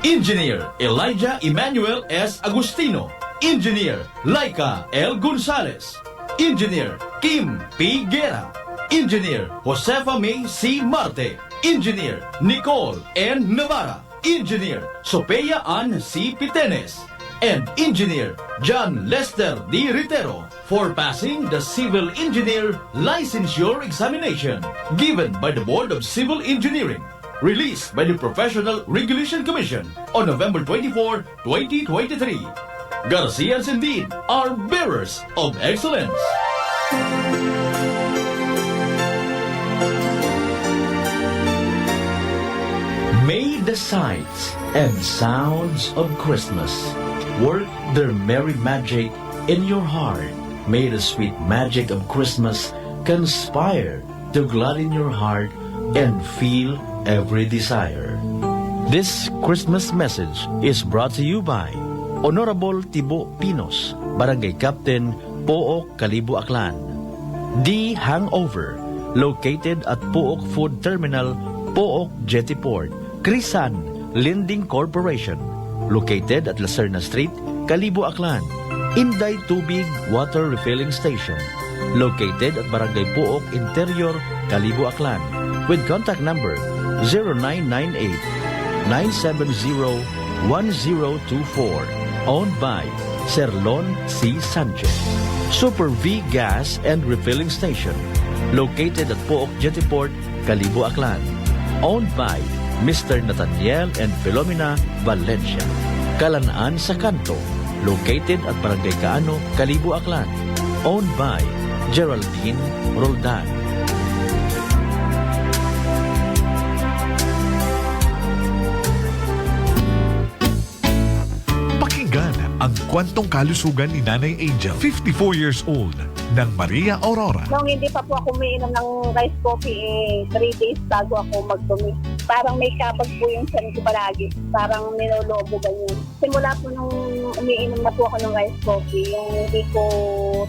Engineer Elijah Emmanuel S. Agustino, Engineer Laika L. Gonzalez, Engineer Kim P. Guerra, Engineer Josefa May C. Marte, Engineer Nicole N. Navarra, Engineer Sopeya Ann C. Pitenes, and Engineer John Lester D. Ritero for passing the Civil Engineer Licensure Examination given by the Board of Civil Engineering, released by the Professional Regulation Commission on November 24, 2023. Garcias indeed are bearers of excellence. May the sights and sounds of Christmas work their merry magic in your heart. May the sweet magic of Christmas conspire to gladden your heart and fill every desire. This Christmas message is brought to you by Honorable Tibo Pinos, Barangay Captain, Pook, Kalibo, Aklan. The Hangover, located at Pook Food Terminal, Pook Jetty Port. Krisan Lending Corporation, located at Lacerna Street, Kalibo, Aklan. Inday Tubig Water Refilling Station, located at Barangay Pook Interior, Kalibo, Aklan, with contact number 0998-970-1024, owned by Sir Lon C. Sanchez. Super V Gas and Refilling Station, located at Pook Jetty Port, Kalibo, Aklan, owned by Mr. Nathaniel and Filomena Valencia. Kalanaan sa Kanto, located at Barangay Kaano, Kalibo, Aklan, owned by Geraldine Roldan. Pakinggan ang kwentong kalusugan ni Nanay Angel, 54 years old, ng Maria Aurora. Nung hindi pa po ako umiinom ng rice coffee, 3 days bago ako magdumi. Parang may kabag po yung tiyan ko palagi. Parang ninolobo ganyan. Simula po nung umiinom na po ako ng rice coffee, yung hindi ko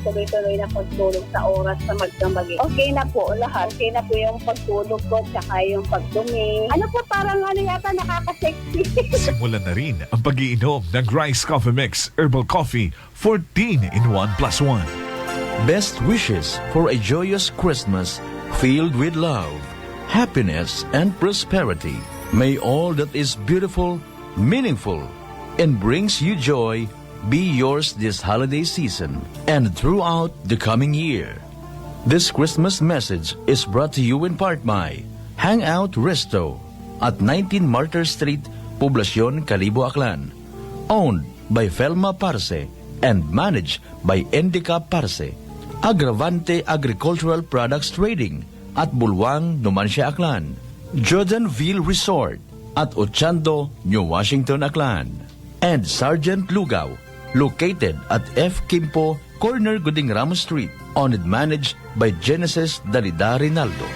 tuloy-tuloy na pagtulog sa oras sa magdamagi. Okay na po lahat. Okay na po yung pagtulog ko, tsaka yung pagdumi. Ano po, parang yata nakaka-sexy. Simulan na rin ang pag-iinom ng Rice Coffee Mix Herbal Coffee 14 in 1+1. Best wishes for a joyous Christmas filled with love, happiness, and prosperity. May all that is beautiful, meaningful, and brings you joy be yours this holiday season and throughout the coming year. This Christmas message is brought to you in part by Hangout Resto at 19 Martyr Street, Poblacion, Kalibo, Aklan, owned by Felma Parse and managed by Indica Parse. Agravante Agricultural Products Trading at Bulwang, Numancia, Aklan. Jordanville Resort at Ochando, New Washington, Aklan. And Sergeant Lugaw, located at F. Kimpo, corner Guding Ramos Street, owned and managed by Genesis Dalida Rinaldo.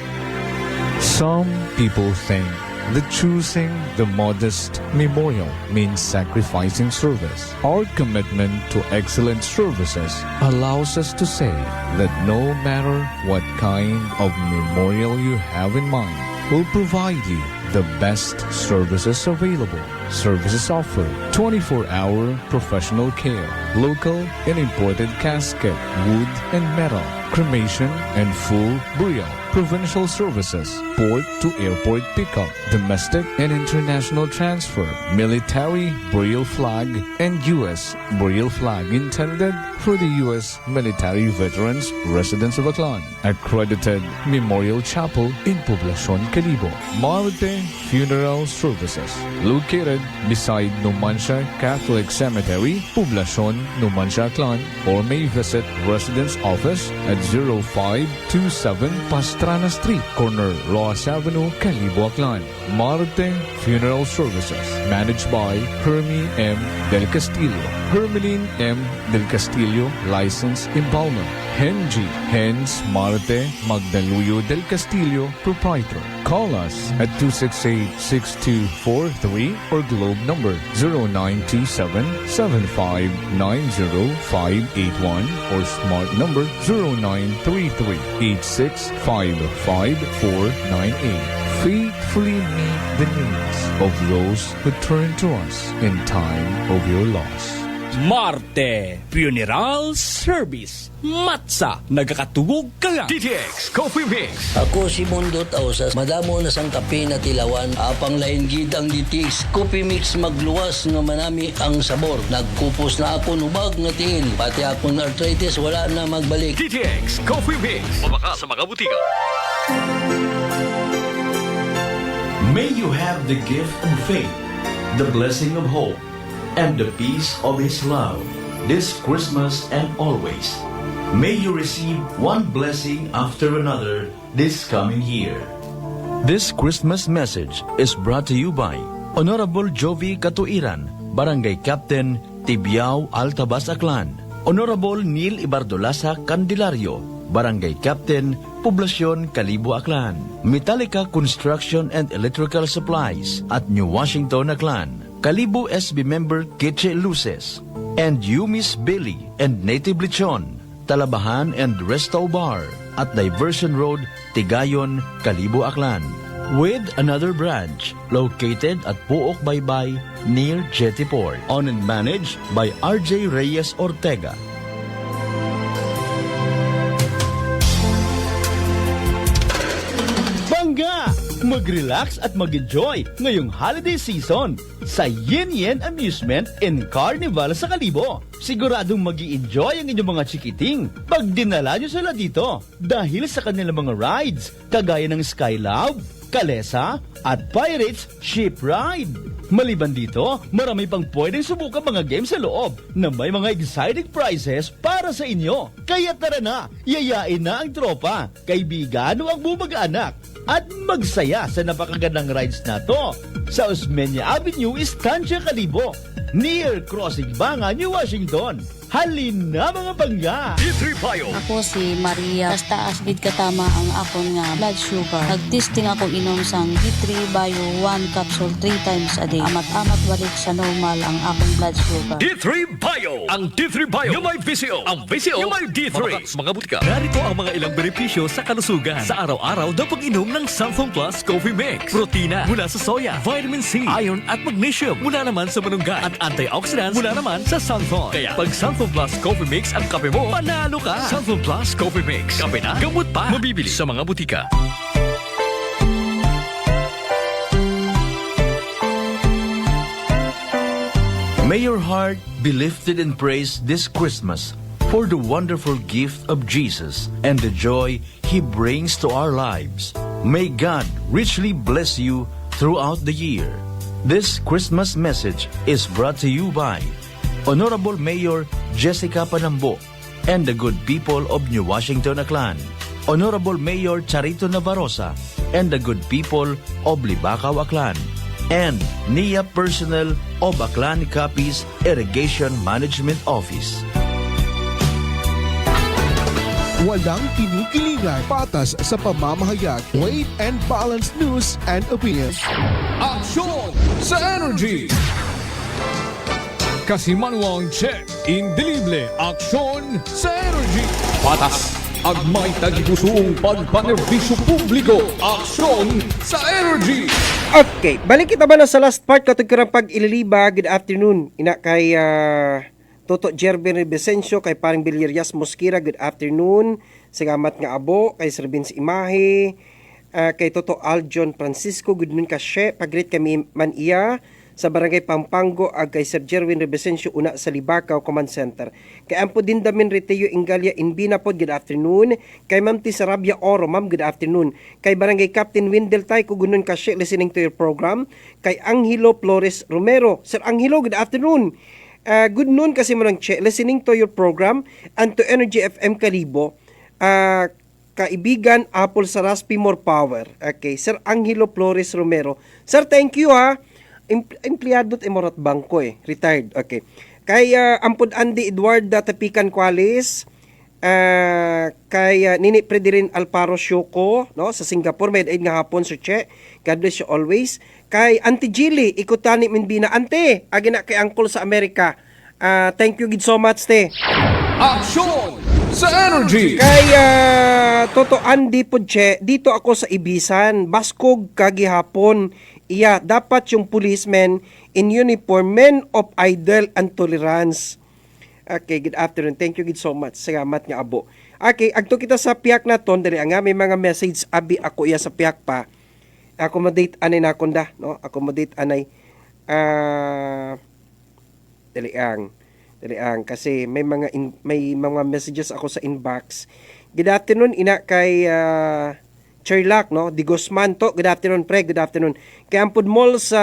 Some people think that choosing the modest memorial means sacrificing service. Our commitment to excellent services allows us to say that no matter what kind of memorial you have in mind, we'll provide you the best services available. Services offered: 24-hour professional care, local and imported casket, wood and metal, cremation and full burial, provincial services, port to airport pickup, domestic and international transfer, military burial flag, and U.S. burial flag intended for the U.S. military veterans residents of Aklan. Accredited Memorial Chapel in Poblacion, Kalibo. Marte Funeral Services, located beside Numancia Catholic Cemetery, Poblacion, Numancia, Aklan, or may visit Residence Office at 0527 Pastrana Street, corner Roas Avenue, Kalibo, Aklan. Marte Funeral Services, managed by Hermie M. Del Castillo. Hermeline M. Del Castillo, licensed embalmer. Henji Hens Marte Magdaluyo del Castillo, Proprietor. Call us at 268-6243 or Globe number 0927-7590-581 or Smart number 0933-8655-498. Faithfully meet the needs of those who turn to us in time of your loss. Marte Funeral Service. Matsa, nagakatugog ka nga. DTX Coffee Mix. Ako si Mondot Ausas, madamo na sang kape na tilawan, apang lain gid ang DTX Coffee Mix magluwas nga manami ang sabor. Nagkupos na ako nubag nga tiil, pati akong arthritis wala na magbalik. DTX Coffee Mix. Mabaka sa mga butika. May you have the gift of faith, the blessing of hope, and the peace of His love this Christmas and always. May you receive one blessing after another this coming year. This Christmas message is brought to you by Honorable Jovi Katuiran, Barangay Captain, Tibiao, Altabas, Aklan. Honorable Neil Ibardolasa Candelario, Barangay Captain, Poblasyon, Kalibo, Aklan. Metallica Construction and Electrical Supplies at New Washington, Aklan. Kalibo SB member Kitche Luces. And you Miss Billy and Native Lechon, Talabahan and Resto Bar at Diversion Road, Tigayon, Kalibo, Aklan. With another branch located at Puok Baybay near Jetty Port. Owned and managed by RJ Reyes Ortega. Bangga! Mag-relax at mag-enjoy ngayong holiday season sa Yin Yen Amusement and Carnival sa Kalibo. Siguradong mag-i-enjoy ang inyong mga chikiting pag dinala nyo sila dito dahil sa kanilang mga rides kagaya ng Skylab, Kalesa at Pirates Ship Ride. Maliban dito, marami pang pwedeng subukan mga games sa loob na may mga exciting prizes para sa inyo. Kaya tara na, yayain na ang tropa, kaibigan o ang bumag-anak at magsaya sa napakagandang rides na to sa Osmeña Avenue, Estancia, Kalibo, near Crossing Banga, New Washington. Halin na mga bangga! D3 Bio. Ako si Maria. Taas gid katama ang akon nga blood sugar. Nagtesting ako inom sang D3 Bio 1 capsule 3 times a day. Amat-amat balik sa normal ang akong blood sugar. D3 Bio. Ang D3 Bio yung may VCO. Ang VCO yung may D3. Mga butika. Narito ang mga ilang benepisyo sa kalusugan. Sa araw-araw daw pag-inom ng Santhong Plus Coffee Mix. Protina mula sa soya, vitamin C, iron at magnesium mula naman sa malunggay at antioxidants mula naman sa Santhong. Kaya pag Santhong Plus Coffee Mix ang kape mo, panalo ka! Santhong Plus Coffee Mix. Kape na, gamot pa. Mabibili sa mga butika. May your heart be lifted in praise this Christmas for the wonderful gift of Jesus and the joy He brings to our lives. May God richly bless you throughout the year. This Christmas message is brought to you by Honorable Mayor Jessica Panambo and the good people of New Washington, Aklan. Honorable Mayor Charito Navarroza and the good people of Libacao, Aklan. And NIA personnel of Aklan Capiz Irrigation Management Office. Walang kinikilingan, patas sa pamamahayag, weight and balanced news and opinions. Aksyon sa Energy! Kasimanwang check, indelible, aksyon sa Energy. Patas, agmay tagipusong pagpanerbisyo publiko, aksyon sa Energy. Okay, balik kita ba na sa last part katong pag ililiba. Good afternoon. Ina kay Toto Jervin Vicencio, kay paring Bilierias Mosquera, good afternoon. Salamat nga abo, kay Sir Vince Imahe, kay Toto Aljon Francisco, good noon ka she, pagreet kami man iya sa Barangay Pampango ag kay Sir Jerwin Rebesencio una sa Libacao Command Center. Kay ampo din damin Reteo Ingalia Inbina pod, good afternoon. Kay Ma'am T. Sarabia Oro, ma'am, good afternoon. Kay Barangay Captain Windel Tay, kugunon ka siya listening to your program. Kay Angelo Flores Romero, Sir Angelo, good afternoon. Good noon kasi mo lang che, listening to your program and to Energy FM Kalibo. Kaibigan Apple Saraspi More Power. Okay, Sir Angelo Flores Romero. Sir, thank you ha. Empleyado at Emorat Bangko retired. Okay. Kay Ampod Andy Edward Tapican Qualis, Kay Nini Predirin Alparo Syoko, no, sa Singapore, may daig nga hapon, Sir Che. God bless you always. Kay Auntie Jilly, ikutani minbina. Ante, agina kay Uncle sa Amerika. Thank you gid so much, te. Aksyon sa Energy! Kay Toto Andy Pudche, dito ako sa Ibisan, Baskog kagihapon. Iya, dapat yung policemen in uniform, men of idle and tolerance. Okay, good afternoon. Thank you so much. Salamat nga abo. Okay, agto kita sa piyak na ton, dali nga may mga message abi ako iya sa piyak pa. Accommodate anay na konda, no? Accommodate anay. Dali ang kasi may mga messages ako sa inbox. Good afternoon ina kay Cherlac, no? Di Guzman to. Good afternoon, pre. Good afternoon. Kay Ampud Mall sa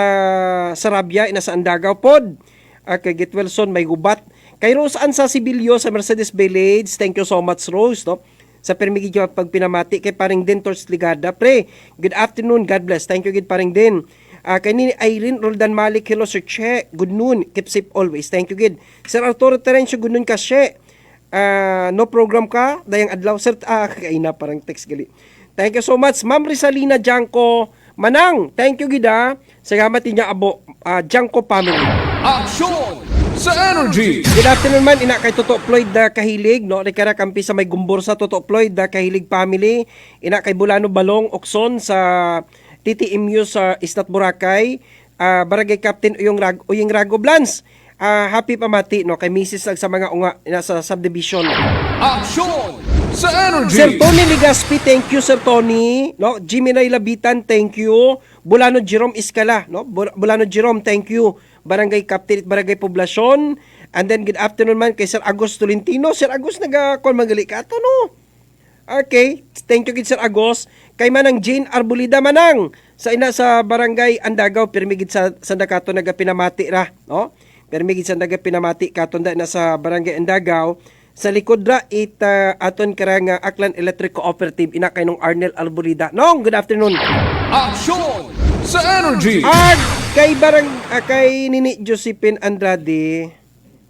Sarabia, ina sa Andagaw pod. Kay Get Wilson, may gubat. Kay Rose Ann sa Sibilyo sa Mercedes Village. Thank you so much, Rose, no? Sa permigi pag pinamati kay paring din Torch Ligada. Pre, good afternoon. God bless. Thank you gid paring din. Kay ni Irene Roldan Malik, hello Sir Che. Good noon. Keep safe always. Thank you gid. Sir Arturo Terencio, good noon ka, Che. No program ka? Dayang adlaw, Sir. Kaina parang text gali. Thank you so much. Ma'am Rizalina Janko Manang, thank you gid ha. Salamat niya abo. Janko family. Aksyon sa Energy! Good afternoon man, ina kay Toto Floyd Kahilig, no? Rekara kampi sa may gumbor sa Toto Floyd Kahilig family. Ina kay Bulano Balong Okson sa TTMU sa Istat Boracay. Barangay Captain Uying Rago Blans. Happy pamati, no? Kay Mrs. sa mga unga nasa subdivision. Aksyon sa Energy! Sir Tony Ligaspi, thank you Sir Tony, no? Jimmy Nay Labitan, thank you. Bulano Jerome Iskala, no? Bulano Jerome, thank you. Barangay Captain at Barangay Poblasyon. And then good afternoon man kay Sir Agos Tolentino. Sir Agos naga-call magali ka to, no? Okay, thank you kid Sir Agos. Kay manang Jane Arbolida manang sa Barangay Andagaw, pirmigid sa Sandakato nagapinamati ra, no? Pirmigid sa nagapinamati katon da na sa Barangay Andagaw. Sa likod ra aton karang Aklan Electric Cooperative ina kay nung Arnel Arbolida. Nong good afternoon. Aksyon sa Energy! Kay Nini Josephine Andrade.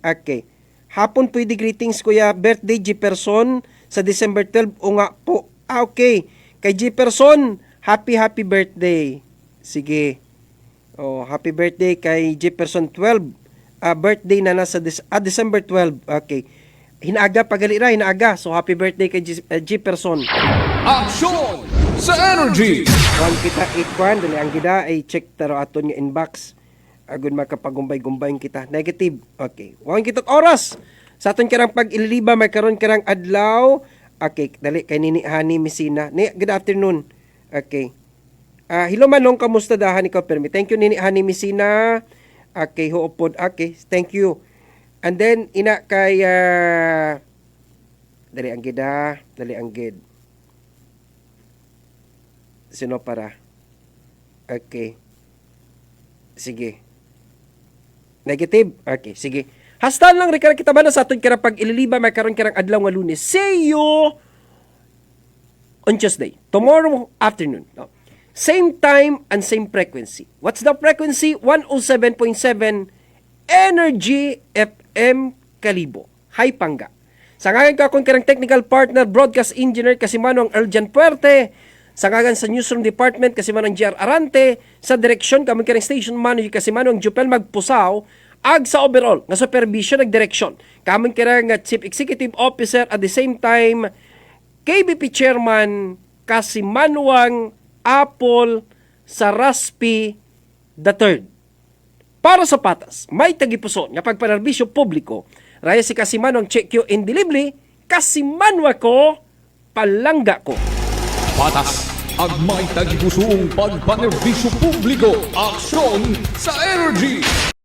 Okay. Hapon pwede greetings kuya. Birthday Jefferson sa December 12 o nga po. Okay. Kay Jefferson, happy birthday. Sige. Happy birthday kay Jefferson 12. Birthday na nasa December 12. Okay. Hinaaga pagali ra, hinaaga. So happy birthday kay Jefferson. Aksyon sa Energy! Kung kita ikwan, dali ang gida ay check taro aton nga inbox. Agun makapagumbay-gumbay kita. Negative. Okay. Huwag kita oras. Sa aton karang pag-ililiba, may karon karang adlaw. Okay. Dali kay Nini Hani Mesina. Good afternoon. Okay. Hello manong, kamusta dahan ikaw permi? Thank you Nini Hani Mesina. Okay. Huopod. Okay. Thank you. And then, ina kay dali ang gida. Dali ang gid. Sino para? Okay. Sige. Negative? Okay, sige. Hastan lang rin kita ba na sa aton karang pag-ililiba may karon karang adlaw nga Lunes. See you on Tuesday. Tomorrow afternoon. No? Same time and same frequency. What's the frequency? 107.7 Energy FM Kalibo. Hi Pangga. Sa ngayon ka kung karang technical partner, broadcast engineer kasi manong Eljan Puerte. Sa ngagan sa newsroom department kasi manong JR Arante. Sa direksyon kami karang station manager kasi manong Jupel Magpusaw. Ag sa overall nga supervision ag direksyon. Kami karang chief executive officer at the same time KBP chairman kasi Manuang Apple Saraspi III. Para sa patas, may tagipuson nga pagpanerbisyo publiko, raya si Kasimanong Checkyo in Delivery, Kasimanwa ko, palangga ko. Patas, ang may tagipusong pagpanerbisyo publiko, aksyon sa Energy!